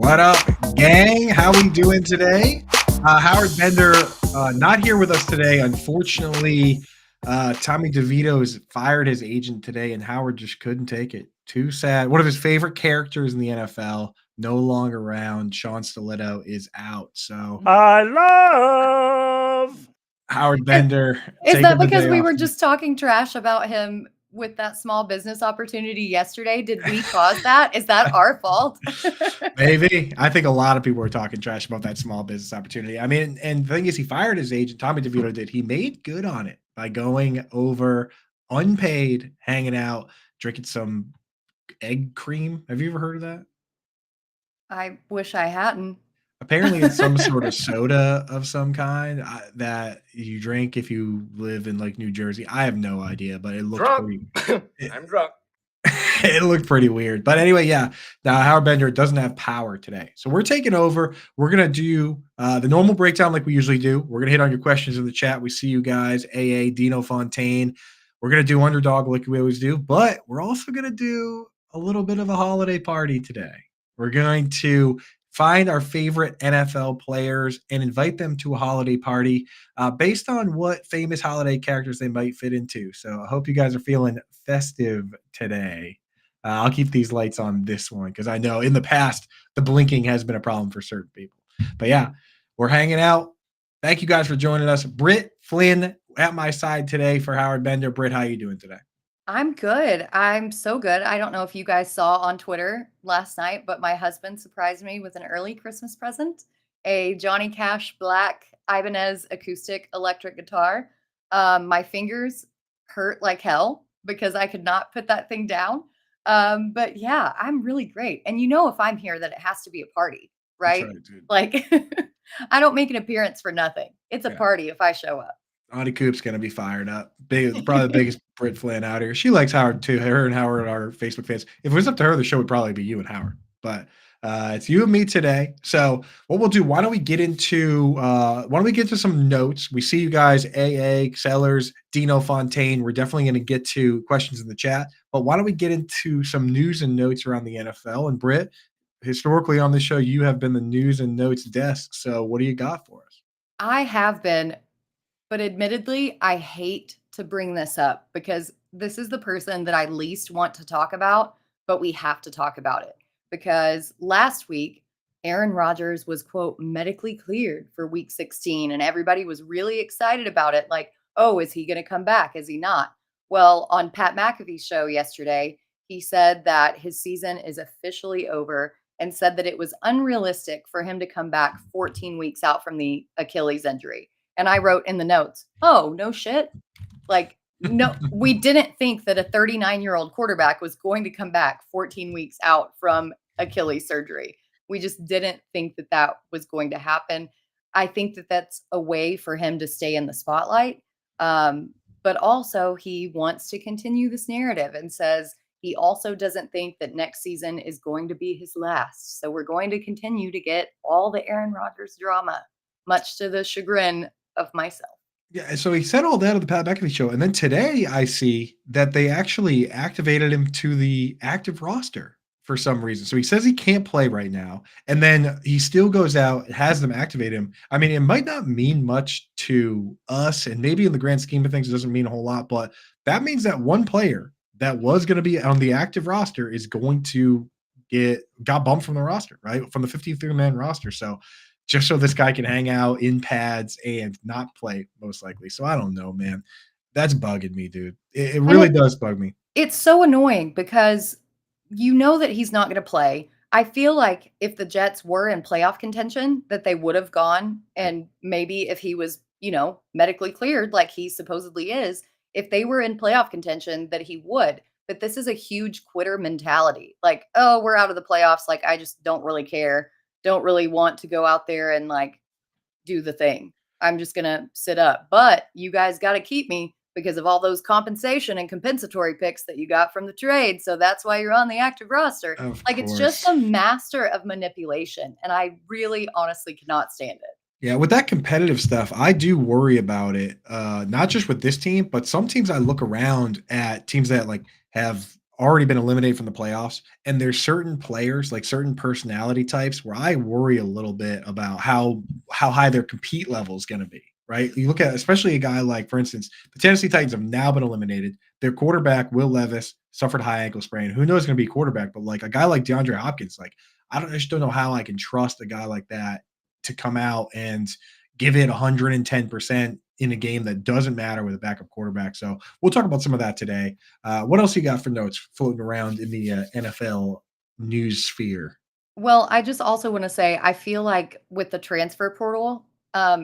What up, gang? How we doing today? Howard Bender not here with us today. Unfortunately, Tommy DeVito's fired his agent today, and Howard just couldn't take it. Too sad. One of his favorite characters in the NFL, no longer around. Sean Stiletto is out. So I love. Howard Bender Is taking that the because day we off. were just talking trash about him with that small business opportunity yesterday? Did we cause that? Is that our fault? Maybe. I think a lot of people were talking trash about that small business opportunity. I mean, and the thing is, he fired his agent. Tommy DeVito did. He made good on it by going over unpaid, hanging out, drinking some egg cream. Have you ever heard of that? I wish I hadn't. Apparently, it's some sort of soda of some kind that you drink if you live in like New Jersey. I have no idea, but it looked Drunk. I'm drunk. it looked pretty weird. But anyway, yeah. Now Howard Bender doesn't have power today. So we're taking over. We're going to do the normal breakdown like we usually do. We're going to hit on your questions in the chat. We see you guys, AA, Dino Fontaine. We're going to do underdog like we always do. But we're also going to do a little bit of a holiday party today. We're going to find our favorite NFL players and invite them to a holiday party based on what famous holiday characters they might fit into. So I hope you guys are feeling festive today. I'll keep these lights on this one because I know in the past the blinking has been a problem for certain people. But yeah, we're hanging out. Thank you guys for joining us. Britt Flynn at my side today for Howard Bender. Britt, how you doing today? I'm good. I'm so good. I don't know if you guys saw on Twitter last night, but my husband surprised me with an early Christmas present, a Johnny Cash Black Ibanez acoustic electric guitar. My fingers hurt like hell because I could not put that thing down. But yeah, I'm really great. And you know, if I'm here, that it has to be a party, right? That's dude. Like, I don't make an appearance for nothing. It's a party if I show up. Auntie Coop's gonna be fired up. Probably the biggest Brit Flynn out here. She likes Howard too. Her and Howard are Facebook fans. If it was up to her, the show would probably be you and Howard. But it's you and me today. So what we'll do? Why don't we get into some notes? We see you guys, AA, Sellers, Dino Fontaine. We're definitely going to get to questions in the chat. But why don't we get into some news and notes around the NFL? And Britt, historically on this show, you have been the news and notes desk. So what do you got for us? I have been. But admittedly, I hate to bring this up because this is the person that I least want to talk about, but we have to talk about it. Because last week, Aaron Rodgers was, quote, medically cleared for week 16, and everybody was really excited about it. Like, oh, is he going to come back? Is he not? Well, on Pat McAfee's show yesterday, he said that his season is officially over and said that it was unrealistic for him to come back 14 weeks out from the Achilles injury. And I wrote in the notes, oh, no shit. Like, no, we didn't think that a 39-year-old quarterback was going to come back 14 weeks out from Achilles surgery. We just didn't think that that was going to happen. I think that that's a way for him to stay in the spotlight. But also he wants to continue this narrative and says he also doesn't think that next season is going to be his last. So we're going to continue to get all the Aaron Rodgers drama, much to the chagrin of myself. Yeah, so he said all that on the Pat McAfee show, and then today I see that they actually activated him to the active roster for some reason. So he says he can't play right now, and then he still goes out and has them activate him. I mean, it might not mean much to us, and maybe in the grand scheme of things, it doesn't mean a whole lot, but that means that one player that was going to be on the active roster is going to got bumped from the roster, right? From the 53-man roster. So just so this guy can hang out in pads and not play, most likely. So I don't know, man. That's bugging me, dude. It really does bug me. It's so annoying because you know that he's not going to play. I feel like if the Jets were in playoff contention, that they would have gone. And maybe if he was, medically cleared like he supposedly is, if they were in playoff contention, that he would. But this is a huge quitter mentality. Like, oh, we're out of the playoffs. Like, I just don't really care. Don't really want to go out there and like do the thing. I'm just going to sit up. But you guys got to keep me because of all those compensation and compensatory picks that you got from the trade. So that's why you're on the active roster. It's just a master of manipulation. And I really honestly cannot stand it. Yeah, with that competitive stuff, I do worry about it. Not just with this team, but some teams I look around at teams that like have already been eliminated from the playoffs, and there's certain players, like certain personality types, where I worry a little bit about how high their compete level is going to be. Right? You look at especially a guy like, for instance, the Tennessee Titans have now been eliminated. Their quarterback, Will Levis, suffered high ankle sprain. Who knows going to be quarterback? But like a guy like DeAndre Hopkins, like I just don't know how I can trust a guy like that to come out and give it 110% in a game that doesn't matter with a backup quarterback. So we'll talk about some of that today. What else you got for notes floating around in the NFL news sphere? Well, I just also want to say I feel like with the transfer portal,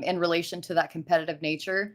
in relation to that competitive nature,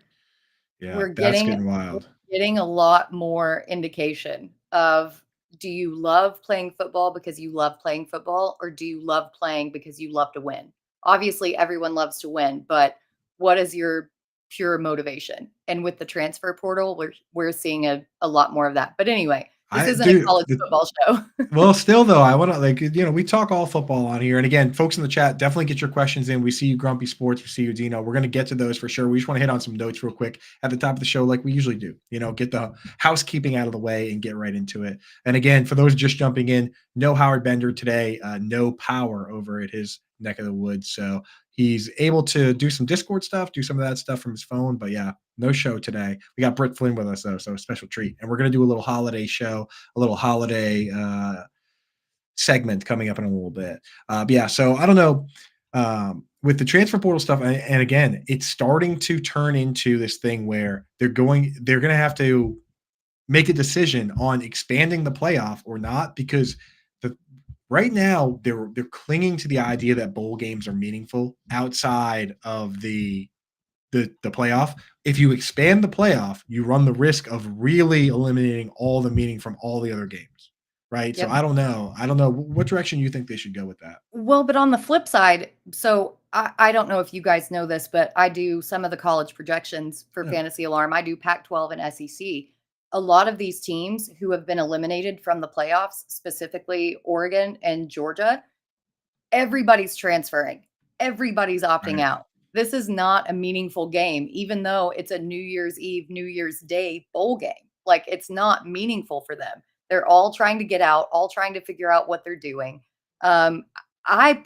Yeah, we're that's getting getting wild. getting a lot more indication of, do you love playing football because you love playing football, or do you love playing because you love to win? Obviously, everyone loves to win, but what is your pure motivation? And with the transfer portal, we're seeing a lot more of that. But anyway, this I isn't a do. college football show. Well, still though, I want to we talk all football on here. And again, folks in the chat, definitely get your questions in. We see you, Grumpy Sports. We see you, Dino. We're going to get to those for sure. We just want to hit on some notes real quick at the top of the show, like we usually do. Get the housekeeping out of the way and get right into it. And again, for those just jumping in, no Howard Bender today, no power over at his neck of the woods. So he's able to do some Discord stuff, do some of that stuff from his phone. But yeah, no show today. We got Britt Flynn with us though, so a special treat. And we're going to do a little holiday show, a little holiday segment coming up in a little bit. But yeah, so I don't know. With the transfer portal stuff, and again, it's starting to turn into this thing where they're going to have to make a decision on expanding the playoff or not, because the right now they're clinging to the idea that bowl games are meaningful outside of the playoff. If you expand the playoff, you run the risk of really eliminating all the meaning from all the other games, right? So Yep. I don't know. I don't know what direction you think they should go with that. Well, but on the flip side, so I don't know if you guys know this, but I do some of the college projections for Yeah. Fantasy Alarm. I do Pac-12 and SEC. A lot of these teams who have been eliminated from the playoffs, specifically Oregon and Georgia, everybody's transferring. Everybody's opting Right. out. This is not a meaningful game, even though it's a New Year's Eve, New Year's Day bowl game. Like, it's not meaningful for them. They're all trying to get out, all trying to figure out what they're doing. Um, I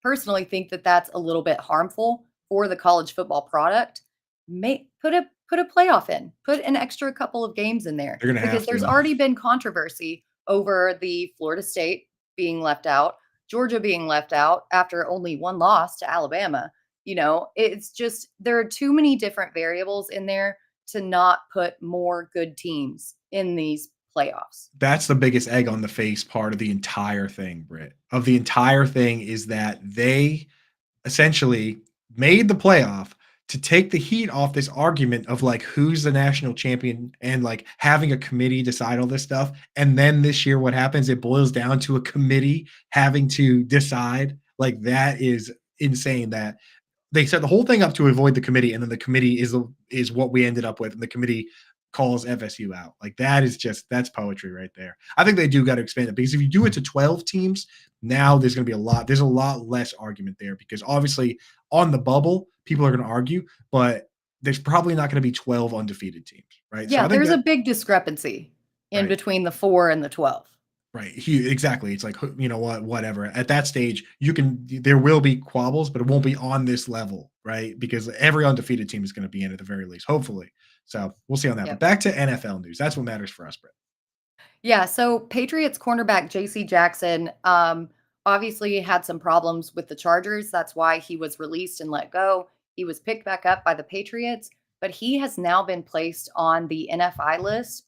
personally think that that's a little bit harmful for the college football product. Put a playoff in, put an extra couple of games in there, They're gonna have because there's to. already been controversy over the Florida State being left out, Georgia being left out after only one loss to Alabama. It's just there are too many different variables in there to not put more good teams in these playoffs. That's the biggest egg on the face part of the entire thing, Britt. Of the entire thing is that they essentially made the playoff to take the heat off this argument of like who's the national champion and like having a committee decide all this stuff. And then this year, what happens? It boils down to a committee having to decide. Like that is insane that they set the whole thing up to avoid the committee, and then the committee is what we ended up with, and the committee calls FSU out. Like that's poetry right there. I think they do got to expand it, because if you do it to 12 teams, now there's going to be there's a lot less argument there, because obviously on the bubble, people are going to argue, but there's probably not going to be 12 undefeated teams, right? So Yeah, I think there's a that big discrepancy in right. between the 4 and the 12. Right. Exactly. It's like, you know what, whatever. At that stage, there will be quabbles, but it won't be on this level, right? Because every undefeated team is going to be in at the very least, hopefully. So we'll see on that. But Yep. back to NFL news. That's what matters for us, Britt. Yeah, so Patriots cornerback JC Jackson obviously had some problems with the Chargers. That's why he was released and let go. He was picked back up by the Patriots, but he has now been placed on the NFI list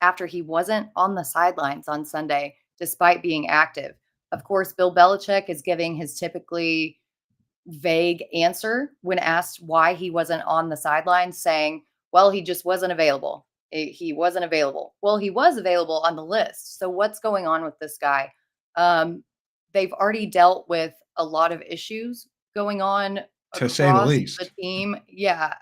after he wasn't on the sidelines on Sunday, despite being active. Of course, Bill Belichick is giving his typically vague answer when asked why he wasn't on the sidelines, saying, well, he just wasn't available. He wasn't available. Well, he was available on the list. So what's going on with this guy? They've already dealt with a lot of issues going on To say the across the least. team. Yeah,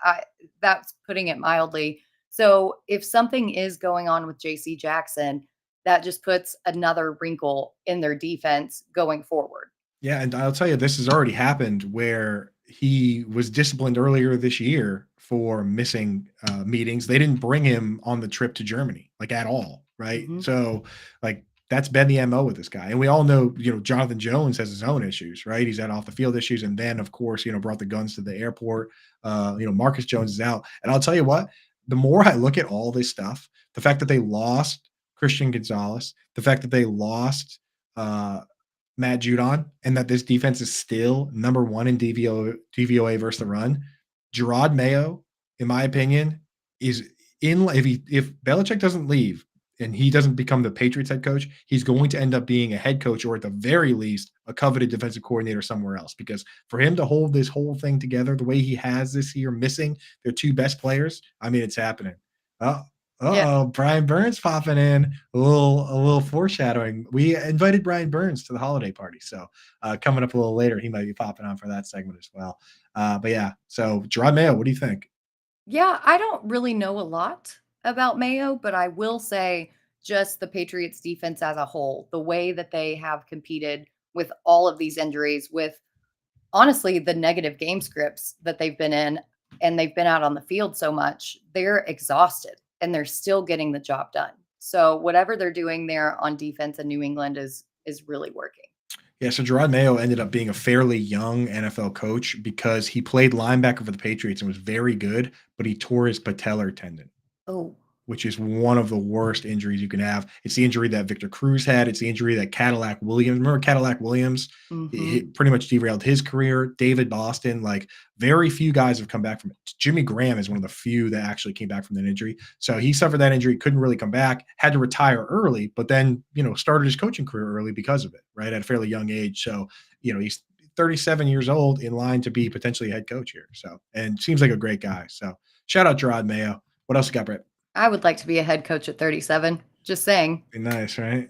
that's putting it mildly. So if something is going on with JC Jackson, that just puts another wrinkle in their defense going forward. Yeah, and I'll tell you, this has already happened where he was disciplined earlier this year for missing meetings. They didn't bring him on the trip to Germany, like at all. right? Mhm. So, like, that's been the MO with this guy. And we all know, Jonathan Jones has his own issues, right? He's had off the field issues. And then, of course, brought the guns to the airport. Marcus Jones is out. And I'll tell you what, the more I look at all this stuff, the fact that they lost Christian Gonzalez, the fact that they lost uh, Matt Judon, and that this defense is still number one in DVOA versus the run. Gerard Mayo, in my opinion, is in. If Belichick doesn't leave and he doesn't become the Patriots head coach, he's going to end up being a head coach, or at the very least, a coveted defensive coordinator somewhere else. Because for him to hold this whole thing together the way he has this year, missing their two best players, I mean, it's happening. Oh, Yeah. uh-oh, Brian Burns popping in. A little foreshadowing. We invited Brian Burns to the holiday party. So coming up a little later, he might be popping on for that segment as well. But yeah, so Gerard Mayo, what do you think? Yeah, I don't really know a lot about Mayo, but I will say just the Patriots defense as a whole, the way that they have competed with all of these injuries, with honestly the negative game scripts that they've been in, and they've been out on the field so much, they're exhausted and they're still getting the job done. So whatever they're doing there on defense in New England is really working. Yeah, so Gerard Mayo ended up being a fairly young NFL coach because he played linebacker for the Patriots and was very good, but he tore his patellar tendon, Oh. which is one of the worst injuries you can have. It's the injury that Victor Cruz had. It's the injury that Cadillac Williams, remember Cadillac Williams? He Mhm. pretty much derailed his career. David Boston, like very few guys have come back from it. Jimmy Graham is one of the few that actually came back from that injury. So he suffered that injury, couldn't really come back, had to retire early, but then, started his coaching career early because of it, right? At a fairly young age. So, he's 37 years old in line to be potentially a head coach here. So, and seems like a great guy. So shout out Gerard Mayo. What else you got, Brett? I would like to be a head coach at 37. Just saying. Be nice, right?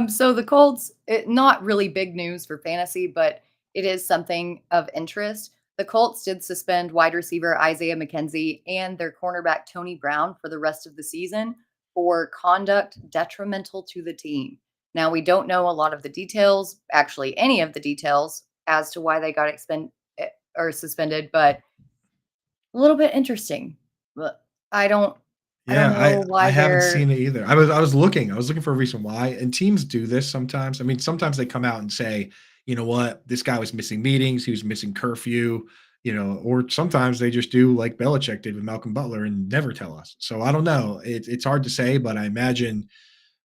So the Colts, not really big news for fantasy, but it is something of interest. The Colts did suspend wide receiver Isaiah McKenzie and their cornerback Tony Brown for the rest of the season for conduct detrimental to the team. Now, we don't know a lot of the details, actually, any of the details as to why they got or suspended, but a little bit interesting. But I don't, I don't Yeah, know I why haven't they're. seen it either. I was looking for a reason why, and teams do this sometimes. I mean, sometimes they come out and say, "You know what? This guy was missing meetings, he was missing curfew," or sometimes they just do like Belichick did with Malcolm Butler and never tell us. So I don't know. It's hard to say, but I imagine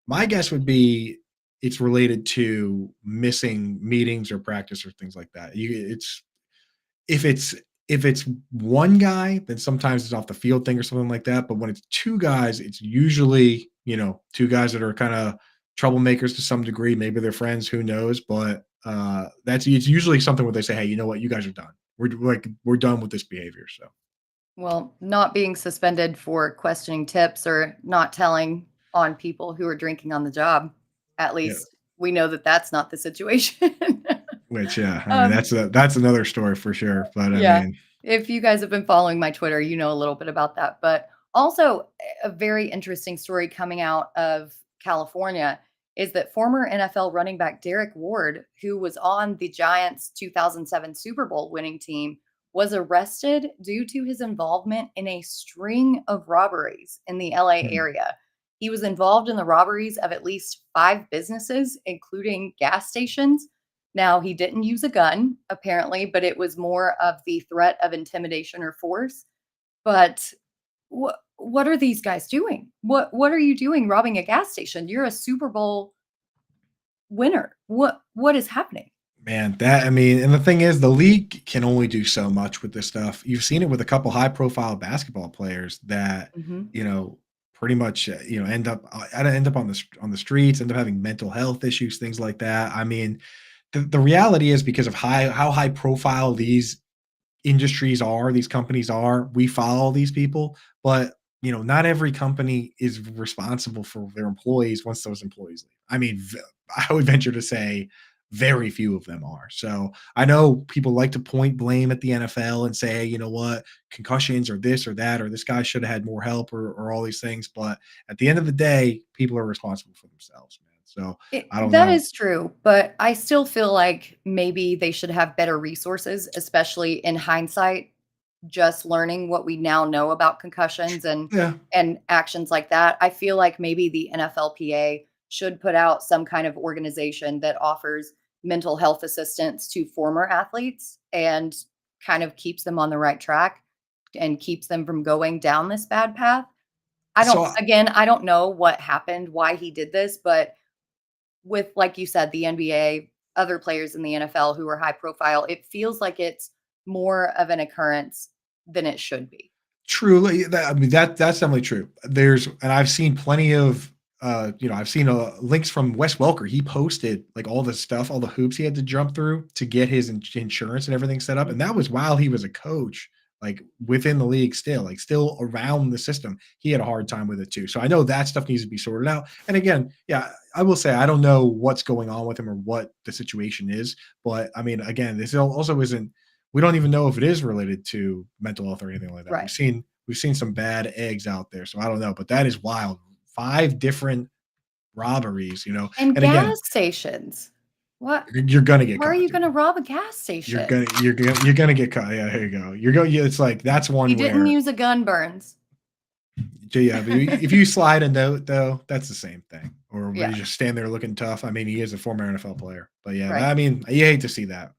my guess would be it's related to missing meetings or practice or things like that. If it's if it's one guy, then sometimes it's off the field thing or something like that. But when it's two guys, it's usually, two guys that are kind of troublemakers to some degree. Maybe they're friends, who knows? But it's usually something where they say, "Hey, you know what? You guys are done. We're done with this behavior." So Well, not being suspended for questioning tips or not telling on people who are drinking on the job. At yeah, least we know that that's not the situation. which yeah, I mean um, that's another story for sure. But I yeah. mean, If you guys have been following my Twitter, you know a little bit about that. But also, a very interesting story coming out of California is that former NFL running back Derek Ward, who was on the Giants' 2007 Super Bowl winning team, was arrested due to his involvement in a string of robberies in the LA hmm, area. He was involved in the robberies of at least five businesses, including gas stations. Now, he didn't use a gun, apparently, but it was more of the threat of intimidation or force. But what are these guys doing? What are you doing robbing a gas station? You're a Super Bowl winner. What is happening? man, that I mean, and the thing is, the league can only do so much with this stuff. You've seen it with a couple high-profile basketball players that, Mhm. you know, pretty much, end up on the streets, end up having mental health issues, things like that. I mean, the reality is because of how high profile these industries are, these companies are, we follow these people, but not every company is responsible for their employees once those employees leave. I mean, I would venture to say very few of them are. So I know people like to point blame at the NFL and say, hey, you know what, concussions or this or that, or this guy should have had more help or all these things. But at the end of the day, people are responsible for themselves, man. So I don't That know. is true, but I still feel like maybe they should have better resources, especially in hindsight. just learning what we now know about concussions Yeah. and actions like that. I feel like maybe the NFLPA should put out some kind of organization that offers mental health assistance to former athletes and kind of keeps them on the right track and keeps them from going down this bad path. So I don't know what happened, why he did this, but with, like you said, the NBA, other players in the NFL who are high profile, it feels like it's more of an occurrence than it should be. truly, I mean, that's definitely true. And I've seen plenty of, I've seen links from Wes Welker. He posted like all the stuff, all the hoops he had to jump through to get his insurance and everything set up. And that Mhm. was while he was a coach, like within the league, still, like still around the system. He had a hard time with it too. So I know that stuff needs to be sorted out. And again, yeah, I will say I don't know what's going on with him or what the situation is, but I mean, again, this also isn't. We don't even know if it is related to mental health or anything like that. Right. We've seen some bad eggs out there, so I don't know, but that is wild. 5 different robberies, And and again, gas stations. What? you're gonna get Why are caught, you dude. gonna rob a gas station? You're gonna get caught. Yeah, here you go. Yeah, it's like that's You one didn't where use a gun, Burns. yeah, but if you slide a note though, that's the same thing. Or where Yeah, you just stand there looking tough. I mean, he is a former NFL player. But yeah, right. I mean, you hate to see that.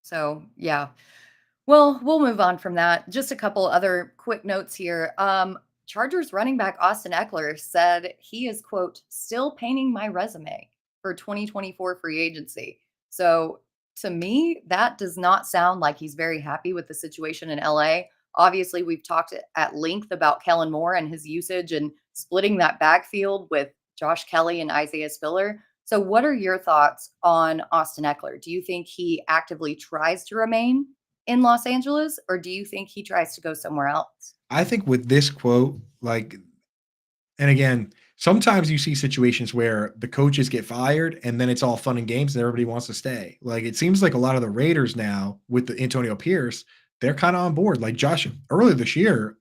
So, yeah. Well, we'll move on from that. Just a couple other quick notes here. Chargers running back Austin Eckler said he is, quote, still painting my resume for 2024 free agency. So to me, that does not sound like he's very happy with the situation in LA. Obviously, we've talked at length about Kellen Moore and his usage and splitting that backfield with Josh Kelly and Isaiah Spiller. So, what are your thoughts on Austin Eckler? Do you think he actively tries to remain in Los Angeles, or do you think he tries to go somewhere else? I think with this quote, like, and again, sometimes you see situations where the coaches get fired and then it's all fun and games and everybody wants to stay. Like it seems like a lot of the Raiders now with the Antonio Pierce, they're kind of on board. Like Josh earlier this year,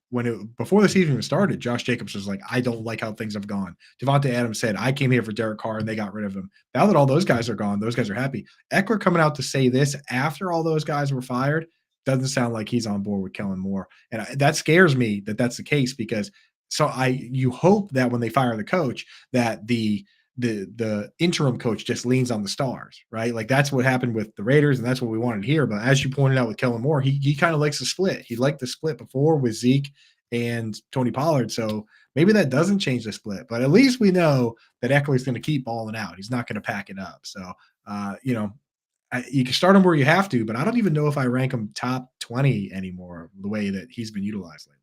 before the season even started, Josh Jacobs was like, I don't like how things have gone. Devontae Adams said, I came here for Derek Carr and they got rid of him. Now that all those guys are gone, those guys are happy. Eckler coming out to say this after all those guys were fired doesn't sound like he's on board with Kellen Moore. And that scares me that that's the case because you hope that when they fire the coach that the interim coach just leans on the stars, right? Like that's what happened with the Raiders, and that's what we wanted here. But as you pointed out with Kellen Moore, he kind of likes to split. He liked the split before with Zeke and Tony Pollard. So maybe that doesn't change the split, but at least we know that Eckler's going to keep balling out. He's not going to pack it up. So you can start him where you have to, but I don't even know if I rank him top 20 anymore the way that he's been utilized lately.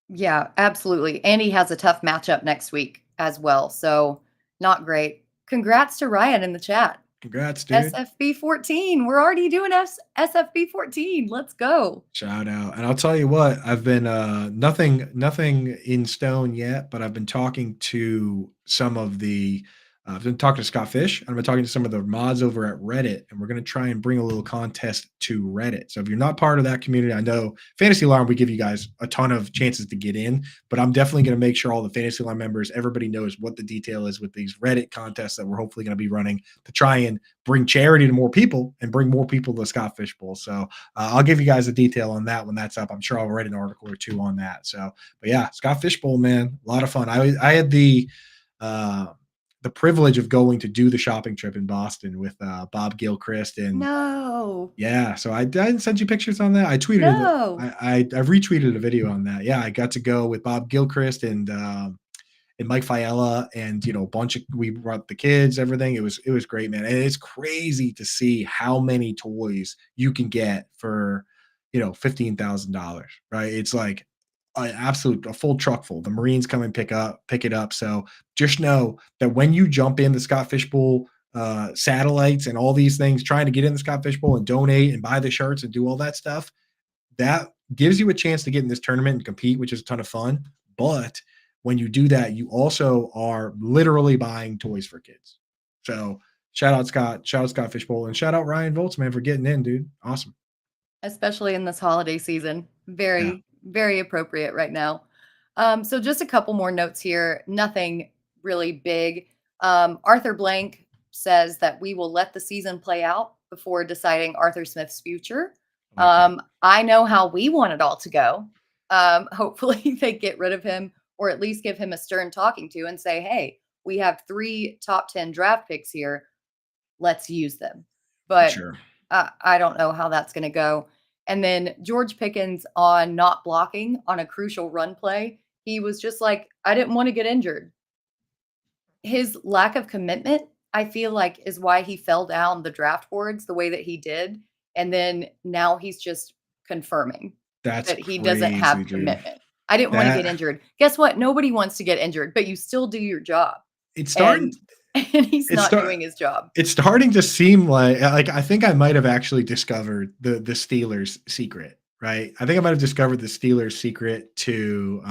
Yeah, absolutely. And he has a tough matchup next week as well. So, not great. Congrats to Ryan in the chat. Congrats, dude. SFB 14. We're already doing SFB 14. Let's go. Shout out. And I'll tell you what, I've been nothing in stone yet, but I've been talking to some of the I've been talking to Scott Fish, and I've been talking to some of the mods over at Reddit, and we're going to try and bring a little contest to Reddit. So if you're not part of that community, I know Fantasy Alarm, we give you guys a ton of chances to get in, but I'm definitely going to make sure all the Fantasy Alarm members, everybody knows what the detail is with these Reddit contests that we're hopefully going to be running to try and bring charity to more people and bring more people to the Scott Fish Bowl. So I'll give you guys the detail on that when that's up. I'm sure I'll write an article or two on that. So, but yeah, Scott Fish Bowl, man, a lot of fun. I had uh, the privilege of going to do the shopping trip in Boston with Bob Gilchrist and No. yeah. So I didn't send you pictures on that. I tweeted it. No. I retweeted a video on that. Yeah, I got to go with Bob Gilchrist and Mike Fiella and a bunch of we brought the kids, everything. It was great, man. And it's crazy to see how many toys you can get for $15,000, right? It's like a full truck full. The Marines come and pick it up. So just know that when you jump in the Scott Fish Bowl satellites and all these things, trying to get in the Scott Fish Bowl and donate and buy the shirts and do all that stuff, that gives you a chance to get in this tournament and compete, which is a ton of fun. But when you do that, you also are literally buying toys for kids. So shout out Scott Fishbowl, and shout out Ryan Volts, man, for getting in, dude. Awesome. Especially in this holiday season. Yeah. Very, very appropriate right now. So just a couple more notes here. Nothing really big. Arthur Blank says that we will let the season play out before deciding Arthur Smith's future. Like that. I know how we want it all to go. Hopefully they get rid of him or at least give him a stern talking to and say, hey, we have 3 top 10 draft picks here. Let's use them. For But sure. I don't know how that's going to go. And then George Pickens on not blocking on a crucial run play. He was just like, I didn't want to get injured. His lack of commitment, I feel like, is why he fell down the draft boards the way that he did. And then now he's just confirming That's that he doesn't have crazy, dude. commitment. I didn't want to get That injured. Guess what? Nobody wants to get injured, but you still do your job. it's starting. And and he's It's not start. doing his job. It's starting to seem like I think I might have actually discovered the Steelers' secret, right? I think I might have discovered the Steelers' secret to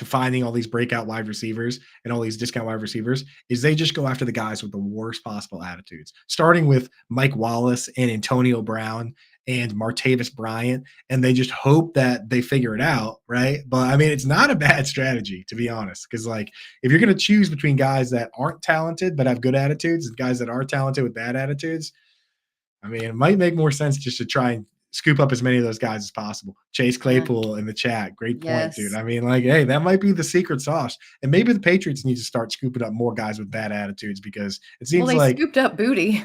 finding all these breakout wide receivers and all these discount wide receivers is they just go after the guys with the worst possible attitudes, starting with Mike Wallace and Antonio Brown and Martavis Bryant, and they just hope that they figure it out, right? But I mean, it's not a bad strategy, to be honest, because like if you're going to choose between guys that aren't talented but have good attitudes and guys that are talented with bad attitudes, I mean, it might make more sense just to try and scoop up as many of those guys as possible. Chase Yeah. Claypool in the chat, great point, dude. Yes. I mean, like, hey, that might be the secret sauce, and maybe the Patriots need to start scooping up more guys with bad attitudes because it Well, seems they like, scooped up Booty.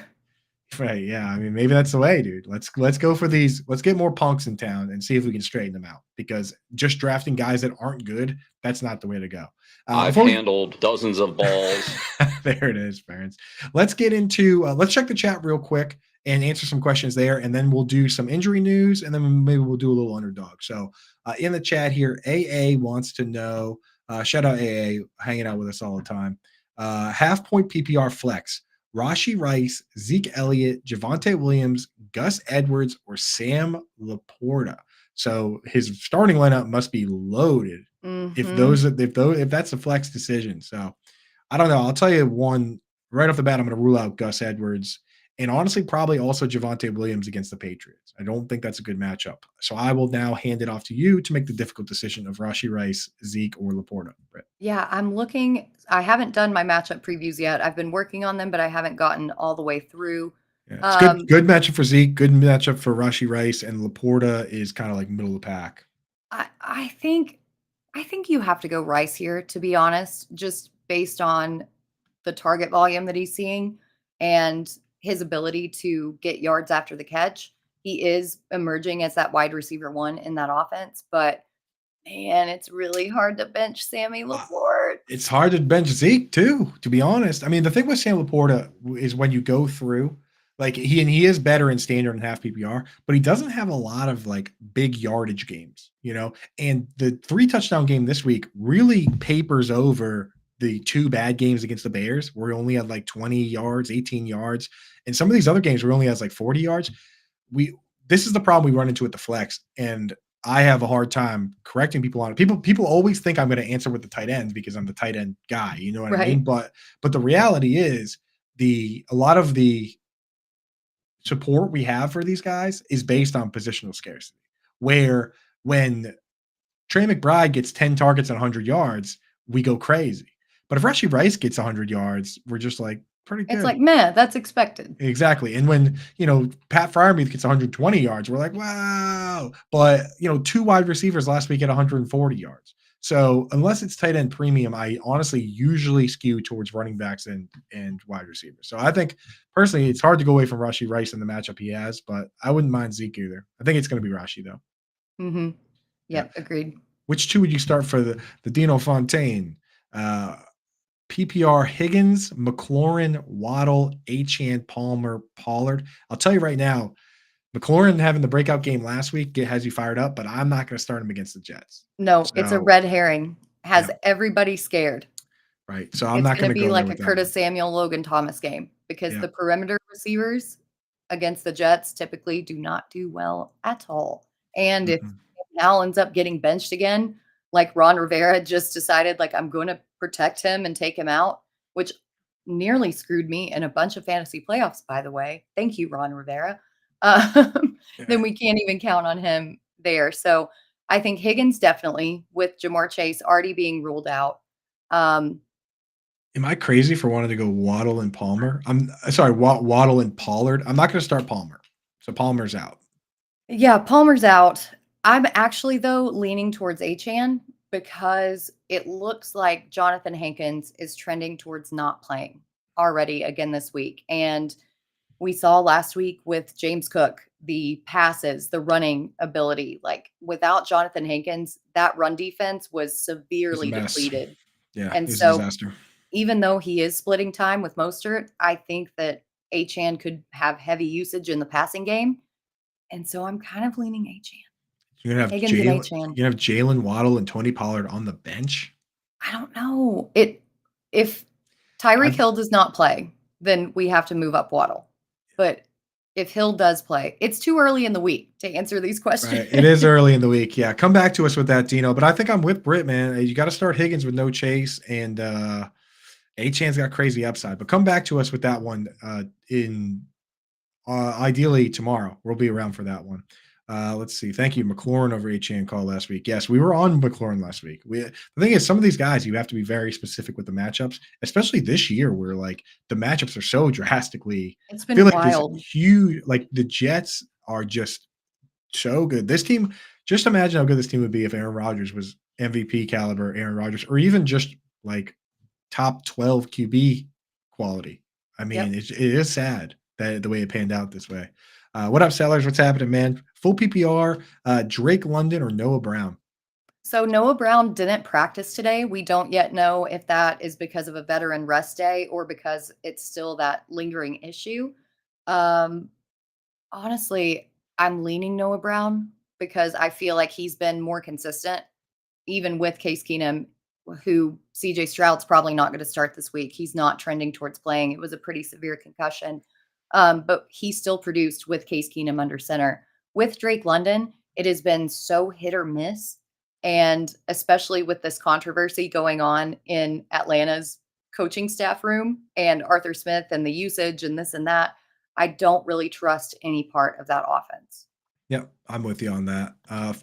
right, yeah. I mean, maybe that's the way, dude. Let's go for these. Let's get more punks in town and see if we can straighten them out because just drafting guys that aren't good, that's not the way to go. I've handled dozens of balls. There it is, parents. Let's get into let's check the chat real quick and answer some questions there, and then we'll do some injury news, and then maybe we'll do a little underdog. So in the chat here, AA wants to know, shout out AA, hanging out with us all the time. Half point PPR flex. Rashee Rice, Zeke Elliott, Javonte Williams, Gus Edwards, or Sam Laporta. So his starting lineup must be loaded if that's a flex decision. So I don't know. I'll tell you one right off the bat. I'm going to rule out Gus Edwards and honestly probably also Javonte Williams against the Patriots. I don't think that's a good matchup. So I will now hand it off to you to make the difficult decision of Rashee Rice, Zeke, or Laporta. Brett. Yeah, I'm looking. I haven't done my matchup previews yet. I've been working on them, but I haven't gotten all the way through. Yeah, it's good matchup for Zeke, good matchup for Rashee Rice, and Laporta is kind of like middle of the pack. I think you have to go Rice here, to be honest, just based on the target volume that he's seeing and his ability to get yards after the catch. He is emerging as that wide receiver 1 in that offense, but man, it's really hard to bench Sammy Laporta. It's hard to bench Zeke too, to be honest. I mean, the thing with Sam Laporta is when you go through, like he is better in standard and half PPR, but he doesn't have a lot of like big yardage games, you know. And the 3 touchdown game this week really papers over the 2 bad games against the Bears, where he only had like 20 yards, 18 yards, and some of these other games where he only has like 40 yards. This is the problem we run into with the flex, and I have a hard time correcting people on it. People always think I'm going to answer with the tight ends because I'm the tight end guy. You know what I mean? But the reality is a lot of the support we have for these guys is based on positional scarcity. Where when Trey McBride gets 10 targets and 100 yards, we go crazy. But if Rashee Rice gets 100 yards, we're just like pretty good. It's like, meh, that's expected. Exactly. And when, Pat Freiermuth gets 120 yards, we're like, wow. But, 2 wide receivers last week at 140 yards. So unless it's tight end premium, I honestly usually skew towards running backs and wide receivers. So I think personally, it's hard to go away from Rashee Rice in the matchup he has, but I wouldn't mind Zeke either. I think it's going to be Rashee though. Mm-hmm. Yep. Agreed. Which 2 would you start for the Dino Fontaine? PPR Higgins, McLaurin, Waddle, Achane, Palmer, Pollard. I'll tell you right now, McLaurin having the breakout game last week has you fired up, but I'm not going to start him against the Jets. No, it's a red herring. Has everybody scared. Right. So I'm not going to be like a Curtis Samuel, Logan Thomas game because the perimeter receivers against the Jets typically do not do well at all. And if Al ends up getting benched again, like Ron Rivera just decided, like, I'm going to protect him and take him out, which nearly screwed me in a bunch of fantasy playoffs, by the way. Thank you, Ron Rivera. Then we can't even count on him there. So I think Higgins definitely, with Jamar Chase already being ruled out. Am I crazy for wanting to go Waddle and Palmer? I'm sorry, Waddle and Pollard. I'm not going to start Palmer. So Palmer's out. Yeah, Palmer's out. I'm actually, though, leaning towards Achan because it looks like Jonathan Hankins is trending towards not playing already again this week. And we saw last week with James Cook, the passes, the running ability. Like without Jonathan Hankins, that run defense was It's a severely mess. depleted. Yeah, And it's a so disaster. even though he is splitting time with Mostert, I think that Achan could have heavy usage in the passing game. And so I'm kind of leaning Achan. You're gonna have Higgins and Jalen. Achan. You're gonna have Jalen Waddle and Tony Pollard on the bench. I don't know. If Tyreek I Hill does not play, then we have to move up Waddle. But if Hill does play, it's too early in the week to answer these questions. Right. It is early in the week. Yeah. Come back to us with that, Dino. But I think I'm with Britt, man. You got to start Higgins with no chase, and Achan's got crazy upside. But come back to us with that one in ideally tomorrow. We'll be around for that one. Let's see. Thank you, McLaurin over Achan call last week. Yes, we were on McLaurin last week. The thing is, some of these guys you have to be very specific with the matchups, especially this year where like the matchups are so drastically. It's I feel been like this wild. huge. Like the Jets are just so good. This team, just imagine how good this team would be if Aaron Rodgers was MVP caliber Aaron Rodgers, or even just like top 12 QB quality. I mean, Yep. it is sad that the way it panned out this way. What up, sellers? What's happening, man? Full PPR, Drake London or Noah Brown? So Noah Brown didn't practice today. We don't yet know if that is because of a veteran rest day or because it's still that lingering issue. Um, Honestly, I'm leaning Noah Brown because I feel like he's been more consistent, even with Case Keenum, who CJ Stroud's probably not going to start this week. He's not trending towards playing. It was a pretty severe concussion, but he still produced with Case Keenum under center. With Drake London, it has been so hit or miss. And especially with this controversy going on in Atlanta's coaching staff room and Arthur Smith and the usage and this and that, I don't really trust any part of that offense. Yep, I'm with you on that.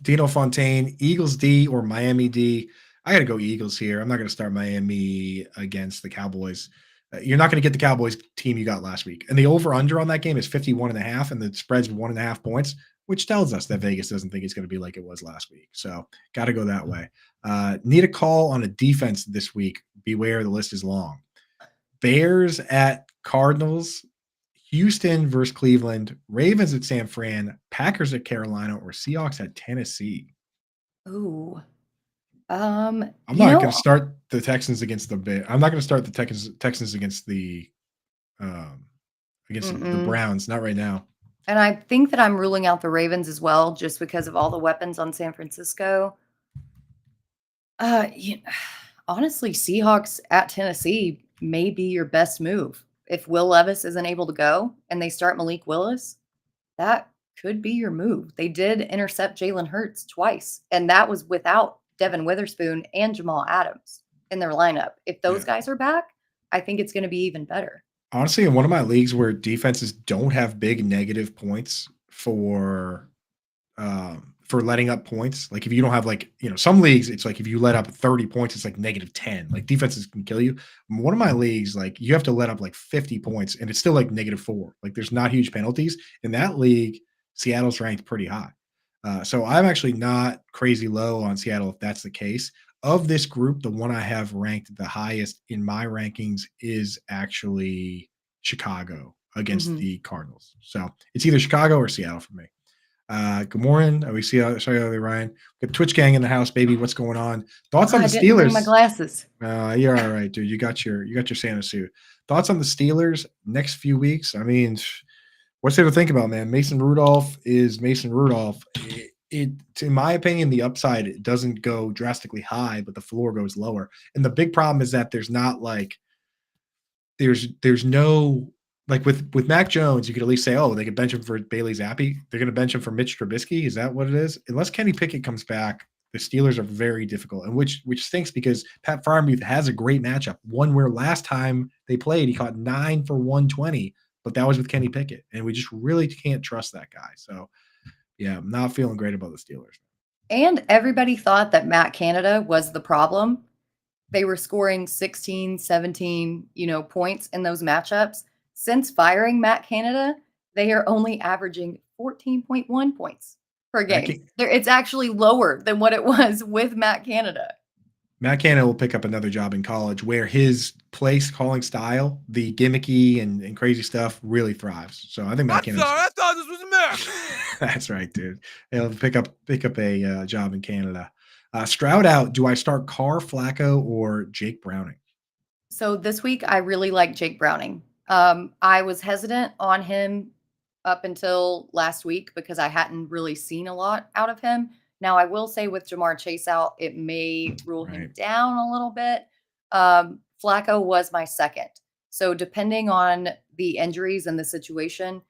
Dino Fontaine, Eagles D or Miami D? I got to go Eagles here. I'm not going to start Miami against the Cowboys. You're not going to get the Cowboys team you got last week. And the over-under on that game is 51.5, and the spread's 1.5 points, which tells us that Vegas doesn't think it's going to be like it was last week. So got to go that way. Need a call on a defense this week. Beware, the list is long. Bears at Cardinals, Houston versus Cleveland, Ravens at San Fran, Packers at Carolina, or Seahawks at Tennessee. Ooh. I'm You not know, going to start the Texans against the Bears. I'm not going to start the Texans against the mm-mm. Browns. Not right now. And I think that I'm ruling out the Ravens as well, just because of all the weapons on San Francisco. Honestly, Seahawks at Tennessee may be your best move. If Will Levis isn't able to go and they start Malik Willis, that could be your move. They did intercept Jalen Hurts twice, and that was without Devin Witherspoon and Jamal Adams in their lineup. If those Yeah. guys are back, I think it's going to be even better. Honestly, in one of my leagues where defenses don't have big negative points for letting up points, like if you don't have like, some leagues, it's like if you let up 30 points, it's like -10. Like defenses can kill you. In one of my leagues, like you have to let up like 50 points and it's still like -4. Like there's not huge penalties. In that league, Seattle's ranked pretty high. So I'm actually not crazy low on Seattle if that's the case. Of this group, the one I have ranked the highest in my rankings is actually Chicago against Mhm. the Cardinals. So it's either Chicago or Seattle for me. Good morning. We see Ryan. Got Twitch gang in the house, baby. What's going on? Thoughts on I the didn't bring my Steelers? glasses. You're all right, dude. You got your Santa suit. Thoughts on the Steelers next few weeks? I mean, what's there to think about, man? Mason Rudolph is Mason Rudolph. In my opinion, the upside it doesn't go drastically high, but the floor goes lower. And the big problem is that there's not like there's no like with Mac Jones, you could at least say, oh, they could bench him for Bailey Zappi. They're going to bench him for Mitch Trubisky. Is that what it is? Unless Kenny Pickett comes back, the Steelers are very difficult, and which stinks because Pat Freiermuth has a great matchup. One where last time they played, he caught 9 for 120, but that was with Kenny Pickett, and we just really can't trust that guy. So, yeah, I'm not feeling great about the Steelers. And everybody thought that Matt Canada was the problem. They were scoring 16, 17, points in those matchups. Since firing Matt Canada, they are only averaging 14.1 points per Matt, game. It's actually lower than what it was with Matt Canada. Matt Canada will pick up another job in college where his place calling style, the gimmicky and crazy stuff, really thrives. So I think Matt Canada. I thought this was America. That's right, dude. He'll pick up a job in Canada. Stroud out. Do I start Carr, Flacco, or Jake Browning? So this week, I really like Jake Browning. I was hesitant on him up until last week because I hadn't really seen a lot out of him. Now, I will say with Jamar Chase out, it may rule him Right. down a little bit. Flacco was my second. So depending on the injuries and the situation,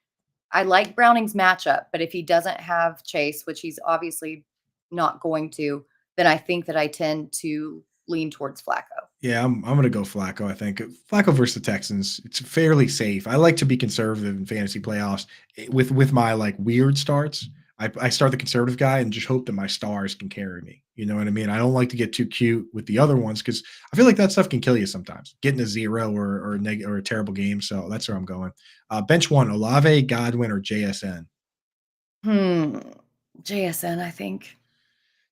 I like Browning's matchup, but if he doesn't have Chase, which he's obviously not going to, then I think that I tend to lean towards Flacco. Yeah, I'm going to go Flacco, I think. Flacco versus the Texans, it's fairly safe. I like to be conservative in fantasy playoffs with my like weird starts. I start the conservative guy and just hope that my stars can carry me. You know what I mean? I don't like to get too cute with the other ones because I feel like that stuff can kill you sometimes. Getting a 0 or a terrible game. So that's where I'm going. Bench one, Olave, Godwin, or JSN. JSN, I think.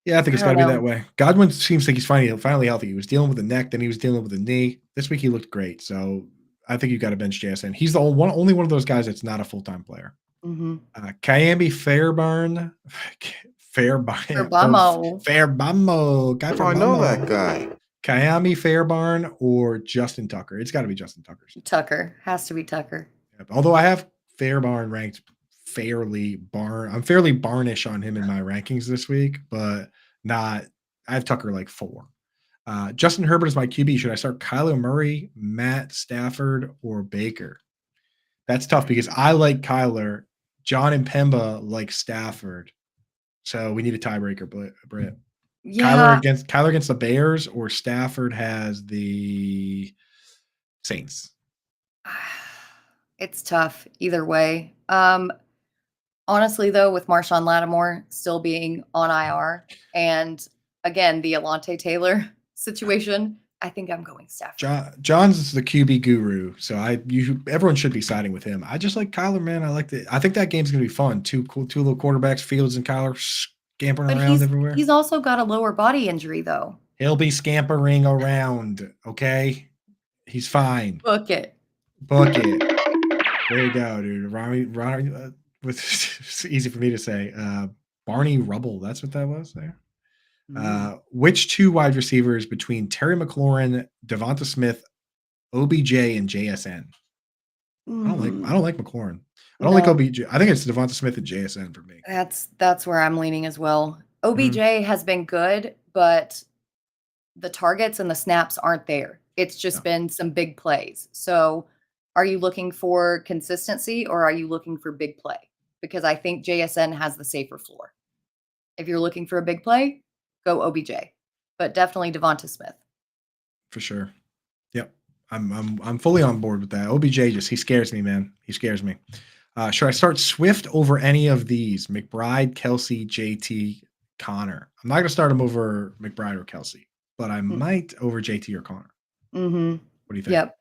Yeah, I think it's I got to don't be know. that way. Godwin seems like he's finally healthy. He was dealing with a neck, then he was dealing with a knee. This week he looked great. So I think you got to bench JSN. He's the only one of those guys that's not a full-time player. Kayambi Fairbairn. Fairbamo. Guy I know that guy. Kayami Fairbairn or Justin Tucker. It's got to be Justin Tucker. Tucker. Has to be Tucker. Although I have Fairbairn ranked I'm fairly barnish on him in my rankings this week, but I have Tucker like 4. Justin Herbert is my QB. Should I start Kyler Murray, Matt Stafford, or Baker? That's tough because I like Kyler. John and Pemba like Stafford. So we need a tiebreaker, Britt. Yeah. Kyler against the Bears, or Stafford has the Saints. It's tough either way. Honestly, though, with Marshawn Lattimore still being on IR, and again, the Alontae Taylor situation, I think I'm going Stafford. John's the QB guru, so everyone should be siding with him. I just like Kyler, man. I think that game's gonna be fun. Two little quarterbacks, Fields and Kyler, scampering around everywhere. He's also got a lower body injury, though. He'll be scampering around. Okay, he's fine. Book it. There you go, dude. Ronnie, it's easy for me to say. Barney Rubble. That's what that was there. Which 2 wide receivers between Terry McLaurin, Devonta Smith, OBJ, and JSN? I don't like McLaurin. I don't like OBJ. I think it's Devonta Smith and JSN for me. That's where I'm leaning as well. OBJ has been good, but the targets and the snaps aren't there. It's just been some big plays. So are you looking for consistency or are you looking for big play? Because I think JSN has the safer floor. If you're looking for a big play, go OBJ, but definitely Devonta Smith. For sure. Yep. I'm fully on board with that. OBJ he scares me, man. He scares me. Should I start Swift over any of these? McBride, Kelsey, JT, Connor. I'm not going to start him over McBride or Kelsey, but I might over JT or Connor. What do you think? Yep.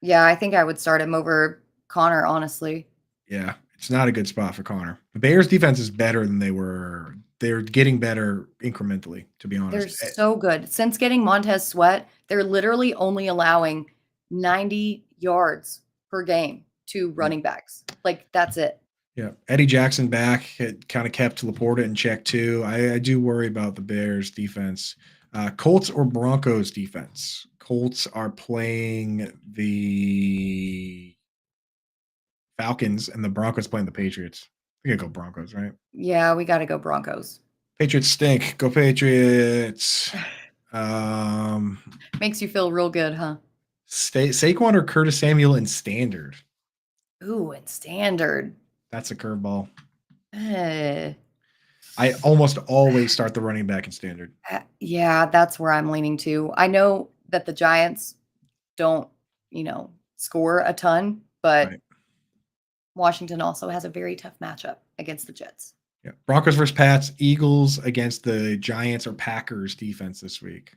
Yeah, I think I would start him over Connor, honestly. Yeah, it's not a good spot for Connor. The Bears defense is better than they were. They're getting better incrementally, to be honest. They're so good. Since getting Montez Sweat, they're literally only allowing 90 yards per game to running backs. Like, that's it. Yeah. Eddie Jackson back. It kind of kept Laporta in check, too. I do worry about the Bears defense. Colts or Broncos defense? Colts are playing the Falcons, and the Broncos playing the Patriots. We gotta go Broncos, right? Yeah, we got to go Broncos. Patriots stink. Go Patriots. Makes you feel real good, huh? Saquon or Curtis Samuel in standard? Ooh, in standard. That's a curveball. Eh. I almost always start the running back in standard. Yeah, that's where I'm leaning to. I know that the Giants don't, score a ton, but Right. Washington also has a very tough matchup against the Jets. Yeah. Broncos versus Pats, Eagles against the Giants or Packers defense this week.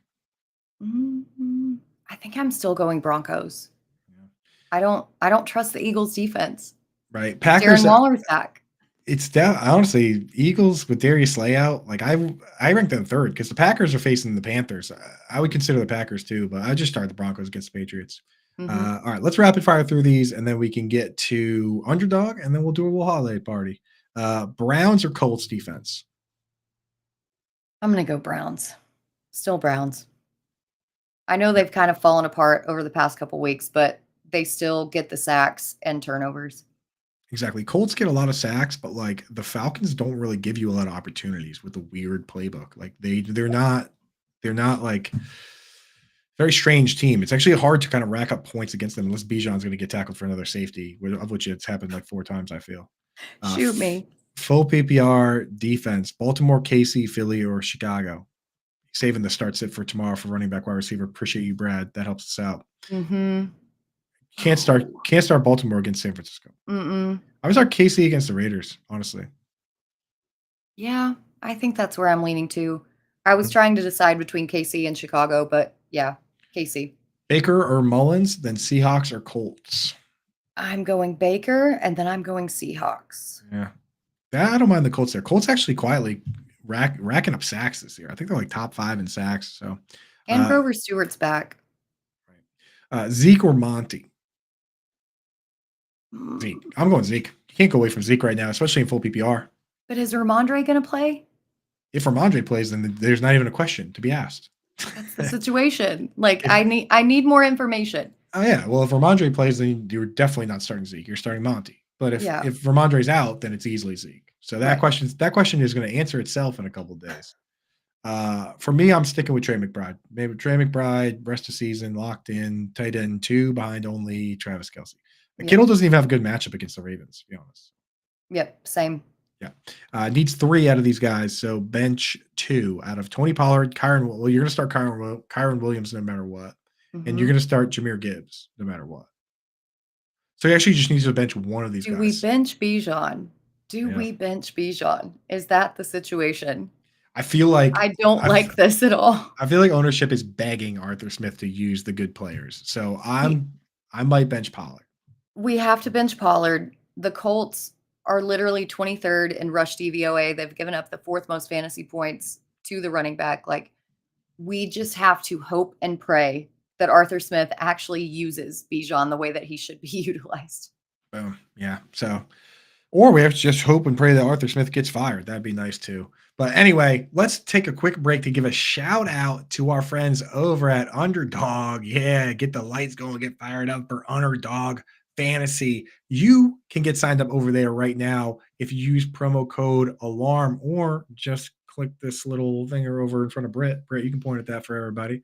I think I'm still going Broncos. Yeah. I don't trust the Eagles defense. Right. Packers. Darren Waller's back. It's down. Honestly, Eagles with Darius Slay out, like I ranked them third because the Packers are facing the Panthers. I would consider the Packers too, but I just start the Broncos against the Patriots. Mhm. All right, let's rapid fire through these, and then we can get to underdog, and then we'll do a little holiday party. Browns or Colts defense? I'm gonna go Browns. Still Browns. I know they've kind of fallen apart over the past couple weeks, but they still get the sacks and turnovers. Exactly. Colts get a lot of sacks, but like the Falcons don't really give you a lot of opportunities with the weird playbook. Like they're not like very strange team. It's actually hard to kind of rack up points against them unless Bijan's going to get tackled for another safety, of which it's happened like 4 times, I feel. Shoot me. Full PPR defense, Baltimore, KC, Philly, or Chicago. Saving the start sit for tomorrow for running back, wide receiver. Appreciate you, Brad. That helps us out. Mm-hmm. Can't start Baltimore against San Francisco. Mm-mm. I would start KC against the Raiders, honestly. Yeah, I think that's where I'm leaning to. I was trying to decide between KC and Chicago, but yeah, KC. Baker or Mullins, then Seahawks or Colts. I'm going Baker, and then I'm going Seahawks. Yeah. I don't mind the Colts there. Colts actually quietly racking up sacks this year. I think they're like top 5 in sacks. So And Grover Stewart's back. Zeke or Monty? Mm. Zeke. I'm going Zeke. You can't go away from Zeke right now, especially in full PPR. But is Ramondre going to play? If Ramondre plays, then there's not even a question to be asked. That's the situation. Like I need more information. Oh yeah. Well, if Ramondre plays, then you're definitely not starting Zeke. You're starting Monty. But if Ramondre's out, then it's easily Zeke. So that question is going to answer itself in a couple of days. For me, I'm sticking with Trey McBride. Maybe Trey McBride, rest of season, locked in, tight end 2 behind only Travis Kelce. Kittle doesn't even have a good matchup against the Ravens, to be honest. Yep, same. Yeah. Needs 3 out of these guys. So bench 2 out of Tony Pollard, Kyron. Well, you're going to start Kyron Williams no matter what. Mm-hmm. And you're going to start Jahmyr Gibbs no matter what. So he actually just needs to bench one of these guys. Do we bench Bijan? We bench Bijan? Is that the situation? I feel like I don't like this at all. I feel like ownership is begging Arthur Smith to use the good players. So I might bench Pollard. We have to bench Pollard. The Colts are literally 23rd in rush DVOA. They've given up the 4th most fantasy points to the running back. Like, we just have to hope and pray that Arthur Smith actually uses Bijan the way that he should be utilized. Yeah. So, or we have to just hope and pray that Arthur Smith gets fired. That'd be nice too. But anyway, let's take a quick break to give a shout out to our friends over at Underdog. Yeah, get the lights going, get fired up for Underdog Fantasy. You can get signed up over there right now if you use promo code ALARM, or just click this little finger over in front of Britt. Britt, you can point at that for everybody.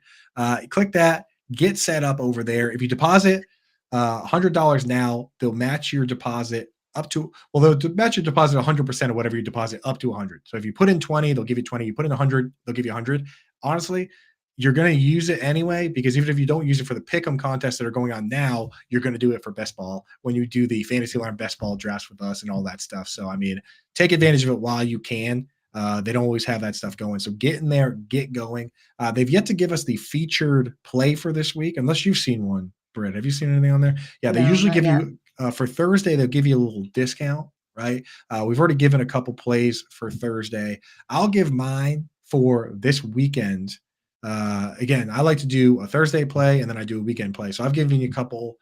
Click that, get set up over there. If you deposit $100 now, they'll match your deposit up to, well, they'll match your deposit 100% of whatever you deposit up to 100. So if you put in 20, they'll give you 20. You put in 100, they'll give you 100. Honestly, you're going to use it anyway, because even if you don't use it for the pick'em contests that are going on now, you're going to do it for best ball when you do the Fantasy Alarm best ball drafts with us and all that stuff. So, I mean, take advantage of it while you can. They don't always have that stuff going. So get in there, get going. They've yet to give us the featured play for this week, unless you've seen one, Britt. Have you seen anything on there? Yeah, they usually give you for Thursday, they'll give you a little discount, right? We've already given a couple plays for Thursday. I'll give mine for this weekend. Again, I like to do a Thursday play and then I do a weekend play. So I've given you a couple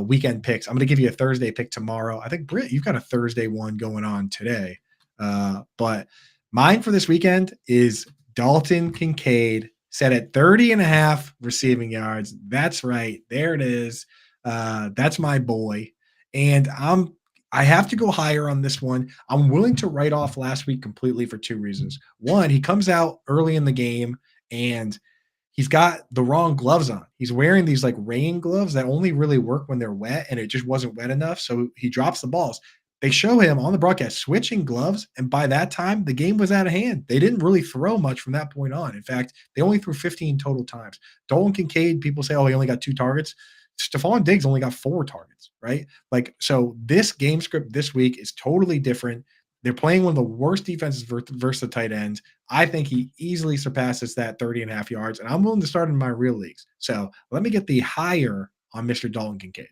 weekend picks. I'm going to give you a Thursday pick tomorrow. I think, Britt, you've got a Thursday one going on today. But mine for this weekend is Dalton Kincaid, set at 30.5 receiving yards. That's right. There it is. That's my boy. And I have to go higher on this one. I'm willing to write off last week completely for 2 reasons. One, he comes out early in the game and he's got the wrong gloves on. He's wearing these like rain gloves that only really work when they're wet, and it just wasn't wet enough. So he drops the balls. They show him on the broadcast switching gloves, and by that time, the game was out of hand. They didn't really throw much from that point on. In fact, they only threw 15 total times. Dalton Kincaid, people say, oh, he only got 2 targets. Stephon Diggs only got 4 targets, right? Like, so this game script this week is totally different. They're playing one of the worst defenses versus the tight ends. I think he easily surpasses that 30.5 yards, and I'm willing to start in my real leagues. So let me get the higher on Mr. Dalton Kincaid.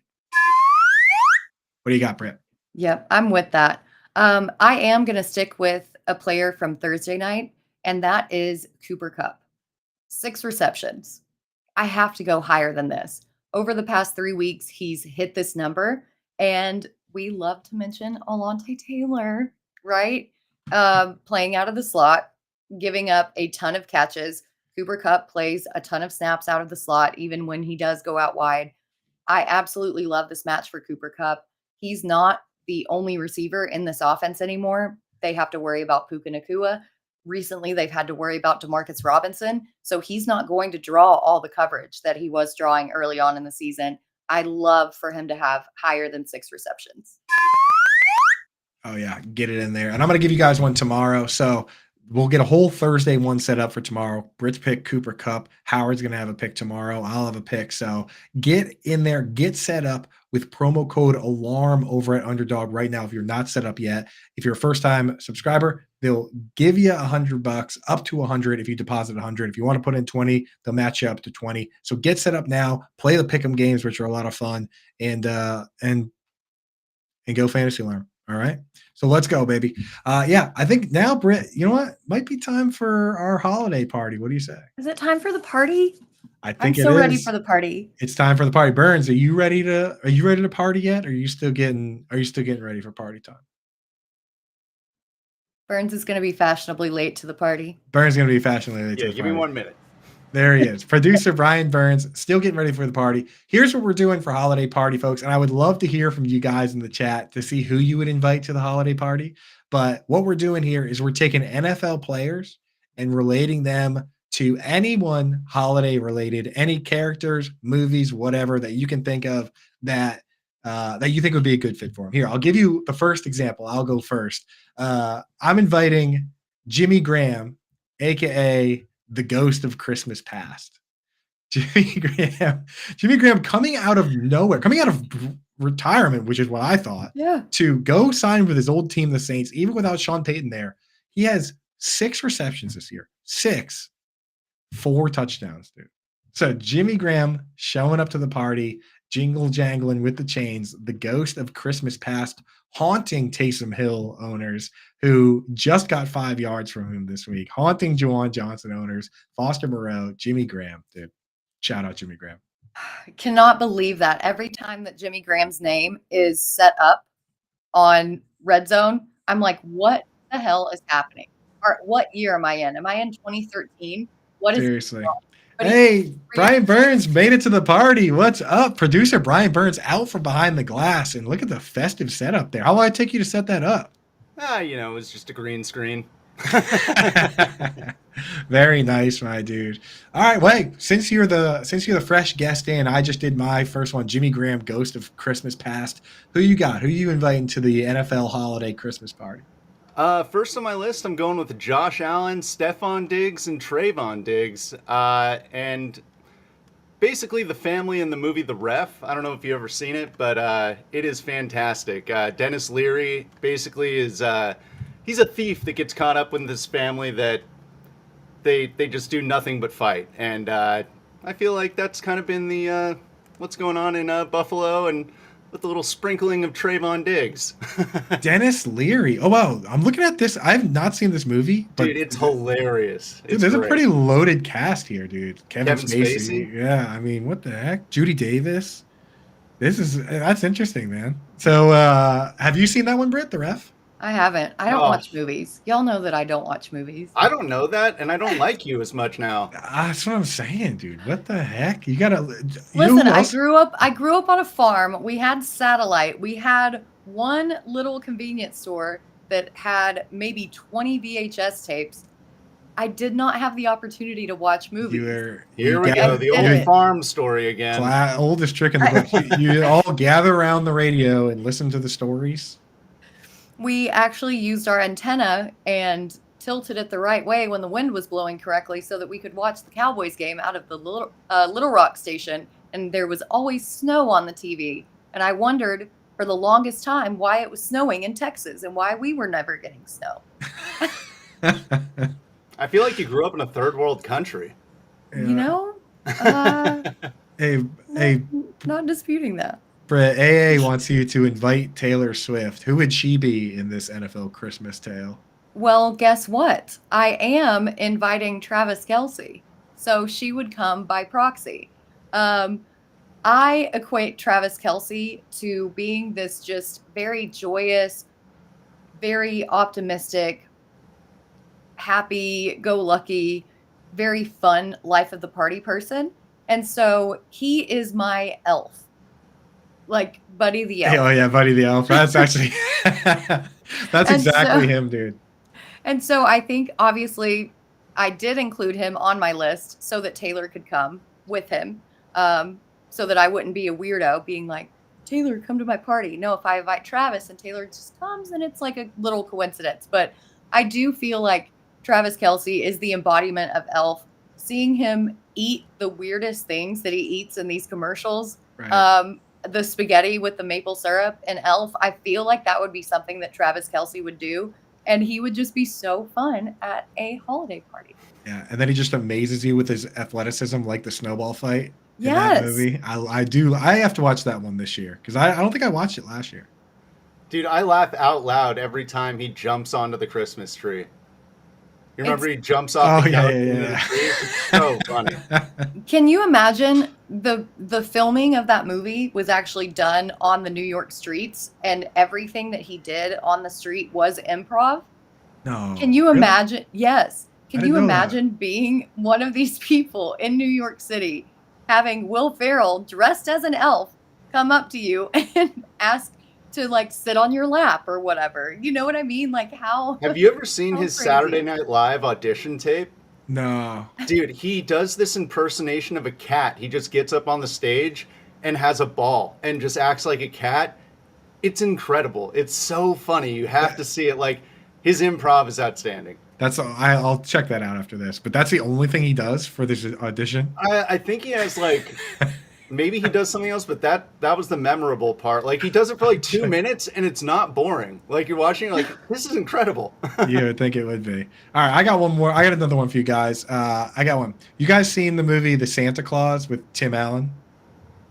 What do you got, Britt? Yep, I'm with that. I am going to stick with a player from Thursday night, and that is Cooper Kupp. 6 receptions. I have to go higher than this. Over the past 3 weeks, he's hit this number, and we love to mention Alontae Taylor, right? Playing out of the slot, giving up a ton of catches. Cooper Kupp plays a ton of snaps out of the slot, even when he does go out wide. I absolutely love this match for Cooper Kupp. He's not the only receiver in this offense anymore. They have to worry about Puka Nacua. Recently, they've had to worry about Demarcus Robinson. So he's not going to draw all the coverage that he was drawing early on in the season. I love for him to have higher than 6 receptions. Oh, yeah. Get it in there. And I'm going to give you guys one tomorrow. So we'll get a whole Thursday one set up for tomorrow. Britt's pick Cooper Kupp. Howard's going to have a pick tomorrow. I'll have a pick. So get in there. Get set up with promo code ALARM over at Underdog right now if you're not set up yet. If you're a first-time subscriber, they'll give you $100, up to 100 if you deposit 100. If you want to put in 20, they'll match you up to 20. So get set up now. Play the pick'em games, which are a lot of fun, and go fantasy learn. All right. So let's go, baby. Yeah, I think now, Britt, you know what? Might be time for our holiday party. What do you say? Is it time for the party? I think I'm so ready for the party. It's time for the party. Burns, are you ready to party yet? Or are you still getting ready for party time? Burns is going to be fashionably late to the party. Burns is going to be fashionably late to the party. Give me 1 minute. There he is. Producer Brian Burns, still getting ready for the party. Here's what we're doing for holiday party, folks. And I would love to hear from you guys in the chat to see who you would invite to the holiday party. But what we're doing here is we're taking NFL players and relating them to anyone holiday related, any characters, movies, whatever that you can think of that you think would be a good fit for them. Here, I'll give you the first example. I'll go first. I'm inviting Jimmy Graham, aka the ghost of Christmas past. Jimmy Graham coming out of nowhere, coming out of retirement, which is what I thought, to go sign with his old team, the Saints, even without Sean Payton there. He has 6 receptions this year. 6. 4 touchdowns, dude. So Jimmy Graham showing up to the party, jingle jangling with the chains, the ghost of Christmas past, haunting Taysom Hill owners who just got 5 yards from him this week, haunting Juwan Johnson owners, Foster Moreau, Jimmy Graham, dude. Shout out Jimmy Graham. I cannot believe that every time that Jimmy Graham's name is set up on Red Zone, I'm like, what the hell is happening? Or what year am I in? Am I in 2013? What is seriously? Hey, Brian Burns made it to the party. What's up? Producer Brian Burns out from behind the glass, and look at the festive setup there. How long did it take you to set that up? It was just a green screen. Very nice, my dude. All right, wait. Since you're the fresh guest in, I just did my first one. Jimmy Graham, Ghost of Christmas Past. Who you got? Who you inviting to the NFL holiday Christmas party? First on my list, I'm going with Josh Allen, Stephon Diggs, and Trayvon Diggs. And basically the family in the movie The Ref. I don't know if you've ever seen it, but it is fantastic. Dennis Leary basically is he's a thief that gets caught up with this family that they just do nothing but fight. And I feel like that's kind of been the what's going on in Buffalo, and with a little sprinkling of Trayvon Diggs. Dennis Leary. Oh, wow. I'm looking at this. I have not seen this movie. But dude, it's hilarious. Dude, there's great. A pretty loaded cast here, dude. Kevin Spacey. Yeah, I mean, what the heck? Judy Davis. That's interesting, man. So have you seen that one, Britt, The Ref? I haven't. I don't watch movies. Y'all know that I don't watch movies. I don't know that, and I don't like you as much now. That's what I'm saying, dude. What the heck? You gotta listen. I grew up on a farm. We had satellite. We had one little convenience store that had maybe 20 VHS tapes. I did not have the opportunity to watch movies. Here we go. The old farm story again. Oldest trick in the book. You all gather around the radio and listen to the stories. We actually used our antenna and tilted it the right way when the wind was blowing correctly so that we could watch the Cowboys game out of the Little Rock station. And there was always snow on the TV. And I wondered for the longest time why it was snowing in Texas and why we were never getting snow. I feel like you grew up in a third world country. Yeah. You know? Not disputing that. Brett, AA wants you to invite Taylor Swift. Who would she be in this NFL Christmas tale? Well, guess what? I am inviting Travis Kelce, so she would come by proxy. I equate Travis Kelce to being this just very joyous, very optimistic, happy-go-lucky, very fun life of the party person. And so he is my elf, like Buddy the Elf. Oh yeah, Buddy the Elf. That's actually that's exactly him, dude. And so I think obviously I did include him on my list so that Taylor could come with him, so that I wouldn't be a weirdo being like, Taylor, come to my party. No, if I invite Travis and Taylor just comes, then it's like a little coincidence. But I do feel like Travis Kelce is the embodiment of elf. Seeing him eat the weirdest things that he eats in these commercials, Right. The spaghetti with the maple syrup and elf, I feel like that would be something that Travis Kelce would do. And he would just be so fun at a holiday party. Yeah, and then he just amazes you with his athleticism, like the snowball fight in Yes. that movie. I do. I have to watch that one this year because I don't think I watched it last year. Dude, I laugh out loud every time he jumps onto the Christmas tree. You remember he jumps off the couch into the tree? It's so funny. Can you imagine the filming of that movie was actually done on the New York streets, and everything that he did on the street was improv? No. Can you really? imagine? Yes. Can I you didn't know that. imagine being one of these people in New York City, having Will Ferrell dressed as an elf come up to you and ask to like sit on your lap or whatever? You know what I mean? Like how? Have you ever seen How his crazy. Saturday Night Live audition tape? No. Dude, he does this impersonation of a cat. He just gets up on the stage and has a ball and just acts like a cat. It's incredible. It's so funny. You have to see it. Like, his improv is outstanding. I'll check that out after this. But that's the only thing he does for this audition. I think he has like maybe he does something else, but that was the memorable part. Like, he does it for like 2 minutes and it's not boring. Like, you're watching, like, this is incredible. You would think it would be. All right, I got one more. I got another one for you guys. I got one. You guys seen the movie The Santa Claus with Tim Allen?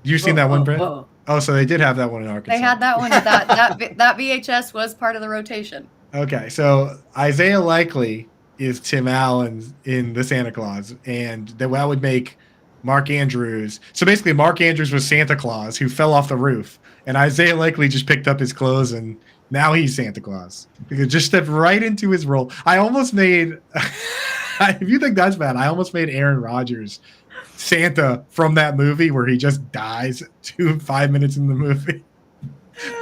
You seen that one, Brett? Oh, so they did have that one in Arkansas. They had that one. That VHS was part of the rotation. Okay, so Isaiah Likely is Tim Allen in The Santa Claus, and that would make Mark Andrews. So basically, Mark Andrews was Santa Claus who fell off the roof, and Isaiah Likely just picked up his clothes, and now he's Santa Claus. He just stepped right into his role. I almost made, if you think that's bad, I almost made Aaron Rodgers Santa from that movie where he just dies 5 minutes in the movie.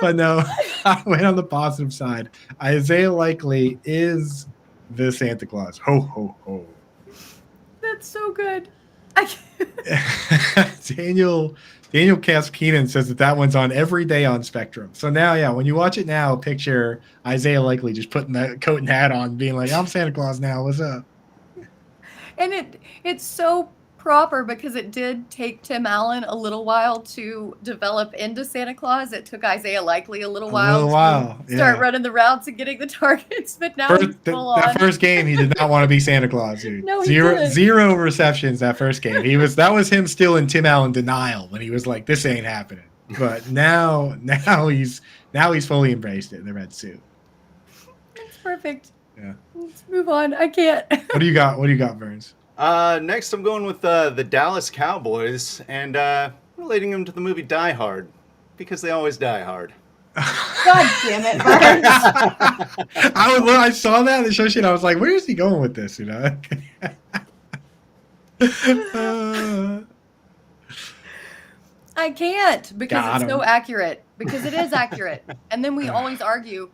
But no, I went on the positive side. Isaiah Likely is the Santa Claus. Ho, ho, ho. That's so good. Daniel Kaskinen says that one's on every day on Spectrum. So now, yeah, when you watch it now, picture Isaiah Likely just putting that coat and hat on, being like, I'm Santa Claus now. What's up? And it's so proper because it did take Tim Allen a little while to develop into Santa Claus. It took Isaiah Likely a little while to start running the routes and getting the targets. But now he's full on. That first game, he did not want to be Santa Claus, dude. No, he didn't. Zero receptions that first game. That was him still in Tim Allen denial when he was like, this ain't happening. But now he's fully embraced it in the red suit. That's perfect. Yeah. Let's move on. I can't. What do you got, Burns? Next, I'm going with the Dallas Cowboys and relating them to the movie Die Hard because they always die hard. God damn it, Burns. I saw that in the show sheet. I was like, where is he going with this? You know? I can't because it's so accurate. Because it is accurate. And then we always argue,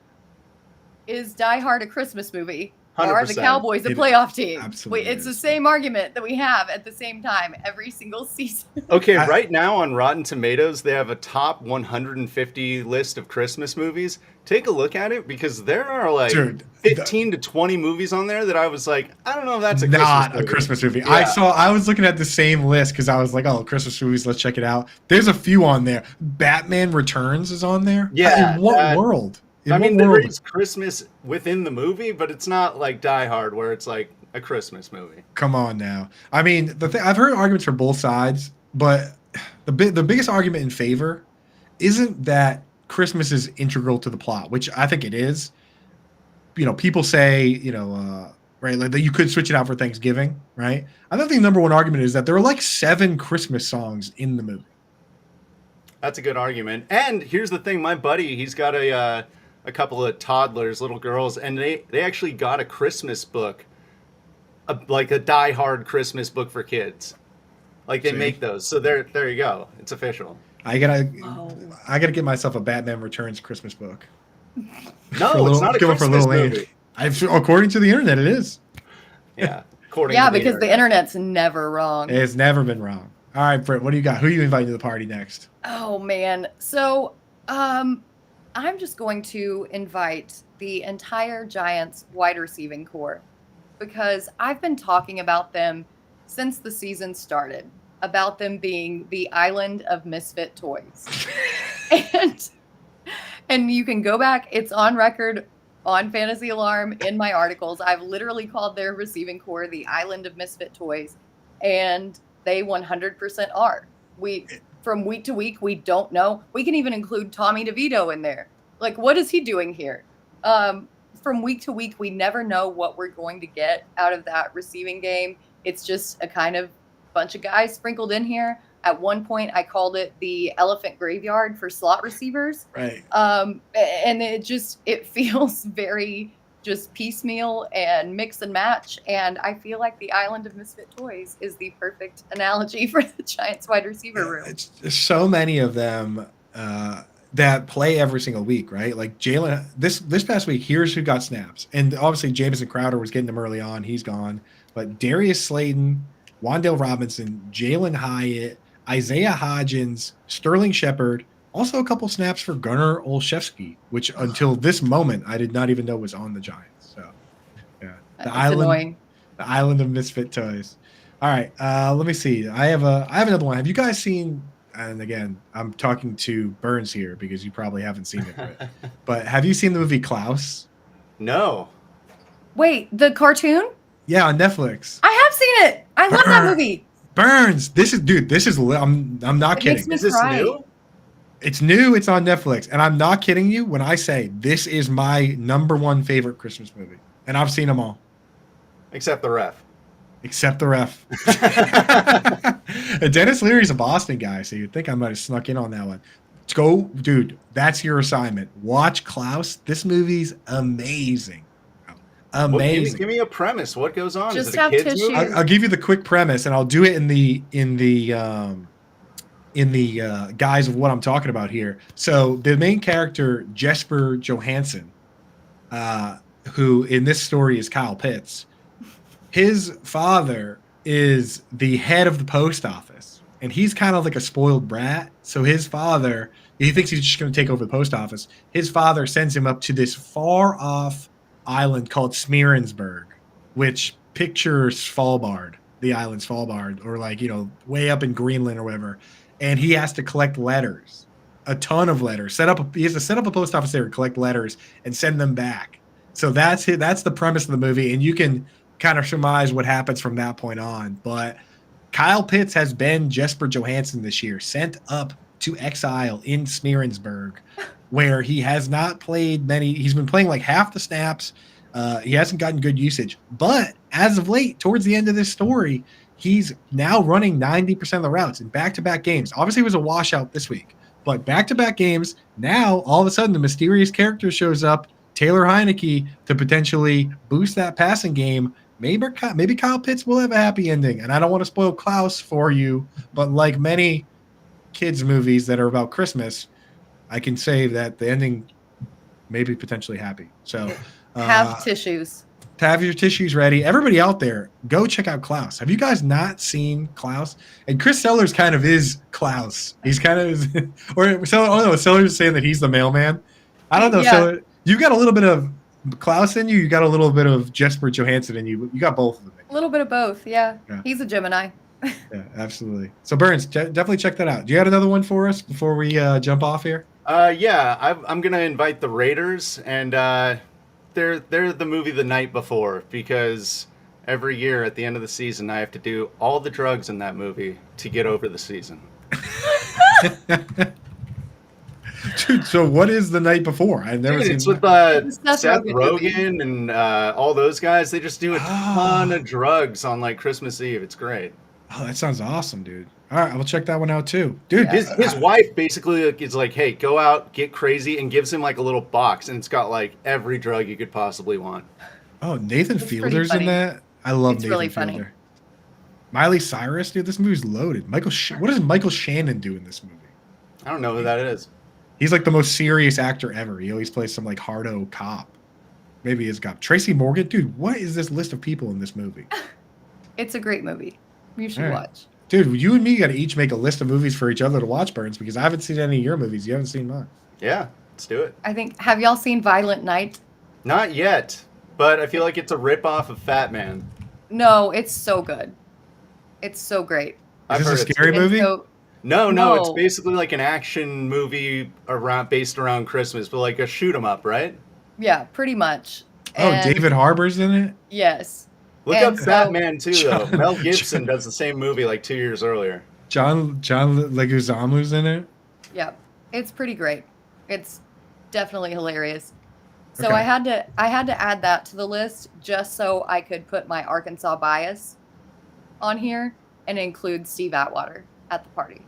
is Die Hard a Christmas movie? 100%. Or are the Cowboys a playoff team? Absolutely It's the is. same argument that we have at the same time every single season. Okay, right now on Rotten Tomatoes, they have a top 150 list of Christmas movies. Take a look at it because there are like 15 to 20 movies on there that I was like, I don't know if that's a Christmas movie. Yeah. I was looking at the same list because I was like, oh, Christmas movies, let's check it out. There's a few on there. Batman Returns is on there. Yeah. In what world? There is Christmas within the movie, but it's not like Die Hard where it's like a Christmas movie. Come on now. I mean, I've heard arguments for both sides, but the biggest argument in favor isn't that Christmas is integral to the plot, which I think it is. People say, right, like that you could switch it out for Thanksgiving, right? I think the number one argument is that there are like 7 Christmas songs in the movie. That's a good argument. And here's the thing, my buddy, he's got a couple of toddlers, little girls, and they actually got a Christmas book, like a die-hard Christmas book for kids. Like they make those. So there you go. It's official. I gotta get myself a Batman Returns Christmas book. No, it's not a Christmas movie. According to the internet, it is. Yeah. Because the internet's never wrong. It's never been wrong. All right, Britt, what do you got? Who are you inviting to the party next? Oh man. So I'm just going to invite the entire Giants wide receiving core because I've been talking about them since the season started, about them being the island of misfit toys. and you can go back, it's on record on Fantasy Alarm in my articles. I've literally called their receiving core the island of misfit toys, and they 100% are. From week to week, we don't know. We can even include Tommy DeVito in there. Like, what is he doing here? From week to week, we never know what we're going to get out of that receiving game. It's just a kind of bunch of guys sprinkled in here. At one point, I called it the elephant graveyard for slot receivers. Right. And it feels very just piecemeal and mix and match. And I feel like the island of misfit toys is the perfect analogy for the Giants wide receiver room. It's so many of them that play every single week, right? Like Jalen, this past week, here's who got snaps. And obviously Jamison Crowder was getting them early on. He's gone. But Darius Slayton, Wan'Dale Robinson, Jalen Hyatt, Isaiah Hodgins, Sterling Shepard, also a couple snaps for Gunnar Olszewski, which until this moment I did not even know was on the Giants. So, yeah, Annoying. The island of misfit toys. All right, let me see. I have another one. Have you guys seen? And again, I'm talking to Burns here because you probably haven't seen it, but have you seen the movie Klaus? No. Wait, the cartoon? Yeah, on Netflix. I have seen it. I love that movie. Burns. This is I'm not kidding. Makes me Is this cry. new? It's new. It's on Netflix. And I'm not kidding you when I say this is my number one favorite Christmas movie. And I've seen them all. Except the ref. Except the ref. And Dennis Leary's a Boston guy, so you'd think I might have snuck in on that one. Let's go, dude. That's your assignment. Watch Klaus. This movie's amazing. Amazing. Well, give me a premise. What goes on? Just Is it a have kids tissue. movie? I'll give you the quick premise, and I'll do it in the guise of what I'm talking about here. So the main character, Jesper Johansson, who in this story is Kyle Pitts, his father is the head of the post office, and he's kind of like a spoiled brat. So his father, he thinks he's just going to take over the post office. His father sends him up to this far off island called Smeerensburg, which pictures Svalbard, the island Svalbard, or like, way up in Greenland or whatever. And he has to collect letters, a ton of letters. He has to set up a post office there, collect letters, and send them back. So that's it. That's the premise of the movie, and you can kind of surmise what happens from that point on. But Kyle Pitts has been Jesper Johansson this year, sent up to exile in Smeerensburg, where he has not played many. He's been playing like half the snaps. He hasn't gotten good usage. But as of late, towards the end of this story, he's now running 90% of the routes in back-to-back games. Obviously, it was a washout this week, but back-to-back games, now all of a sudden the mysterious character shows up, Taylor Heineke, to potentially boost that passing game. Maybe Kyle Pitts will have a happy ending. And I don't want to spoil Klaus for you, but like many kids' movies that are about Christmas, I can say that the ending may be potentially happy. So Have tissues. have your tissues ready. Everybody out there, go check out Klaus. Have you guys not seen Klaus? And Chris Sellers kind of is Klaus. He's kind of Sellers is saying that he's the mailman. I don't know. Yeah. So you've got a little bit of Klaus in you. You got a little bit of Jesper Johansson in you. You got both of them. A little bit of both. Yeah. Yeah. He's a Gemini. Yeah, absolutely. So Burns, definitely check that out. Do you have another one for us before we jump off here? Yeah, I'm gonna invite the Raiders, and they're the movie the night before, because every year at the end of the season I have to do all the drugs in that movie to get over the season. Dude, so what is the night before? I've never Dude, seen it's that. with Seth Seth Rogen movie. Rogen and all those guys. They just do a ton Oh. of drugs on like Christmas Eve. It's great. Oh, that sounds awesome, dude. All right, I will check that one out too. Dude, Yeah. His wife basically is like, hey, go out, get crazy, and gives him like a little box, and it's got like every drug you could possibly want. oh, Nathan It's pretty Fielder's in funny. that. I love It's Nathan really funny. Fielder. Miley Cyrus, dude, this movie's loaded. What does Michael Shannon do in this movie? I don't know who that is. He's like the most serious actor ever. He always plays some like hardo cop. Maybe he's got Tracy Morgan. Dude, what is this list of people in this movie? It's a great movie. You should All right. watch. Dude, you and me got to each make a list of movies for each other to watch, Burns, because I haven't seen any of your movies. You haven't seen mine. Yeah, let's do it. I think. Have y'all seen Violent Night? Not yet, but I feel like it's a ripoff of Fat Man. No, it's so good. It's so great. I've Is heard this a it's scary good. And movie? so- No, it's No. basically like an action movie based around Christmas, but like a shoot 'em up, right? yeah, pretty much. Oh, And- David Harbour's in it? Yes. Look And up so- Fat Man too, though. John- Mel Gibson does the same movie like 2 years earlier. John Leguizamo's in it? Yeah, it's pretty great. It's definitely hilarious. So Okay. I had to add that to the list just so I could put my Arkansas bias on here and include Steve Atwater at the party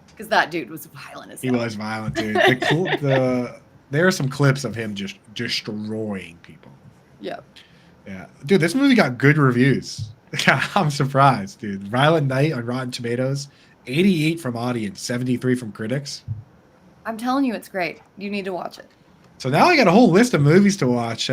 because that dude was violent as He hell. was violent, dude. There are some clips of him just destroying people. Yeah, Yeah. Dude, this movie got good reviews. I'm surprised, dude. Violent Night on Rotten Tomatoes, 88 from audience, 73 from critics. I'm telling you, it's great. You need to watch it. So now I got a whole list of movies to watch.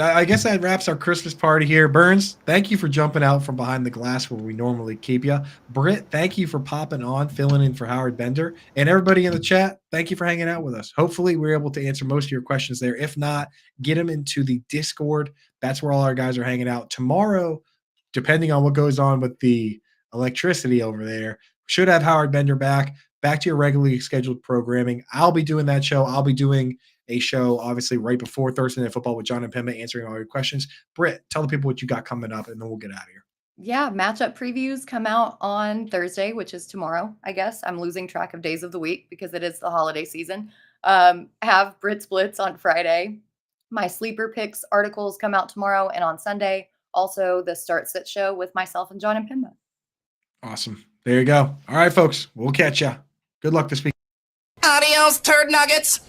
I guess that wraps our Christmas party here. Burns, thank you for jumping out from behind the glass where we normally keep you. Britt, thank you for popping on, filling in for Howard Bender. And everybody in the chat, thank you for hanging out with us. Hopefully, we're able to answer most of your questions there. If not, get them into the Discord. That's where all our guys are hanging out. Tomorrow, depending on what goes on with the electricity over there, should have Howard Bender back to your regularly scheduled programming. I'll be doing that show. I'll be doing a show, obviously, right before Thursday Night Football with John and Pemba answering all your questions. Britt, tell the people what you got coming up, and then we'll get out of here. Yeah, matchup previews come out on Thursday, which is tomorrow, I guess. I'm losing track of days of the week because it is the holiday season. Have Brit's Blitz on Friday. My sleeper picks articles come out tomorrow and on Sunday. Also, the Start Sit show with myself and John and Pimba. Awesome. There you go. All right, folks. We'll catch ya. Good luck this week. Adios, turd nuggets.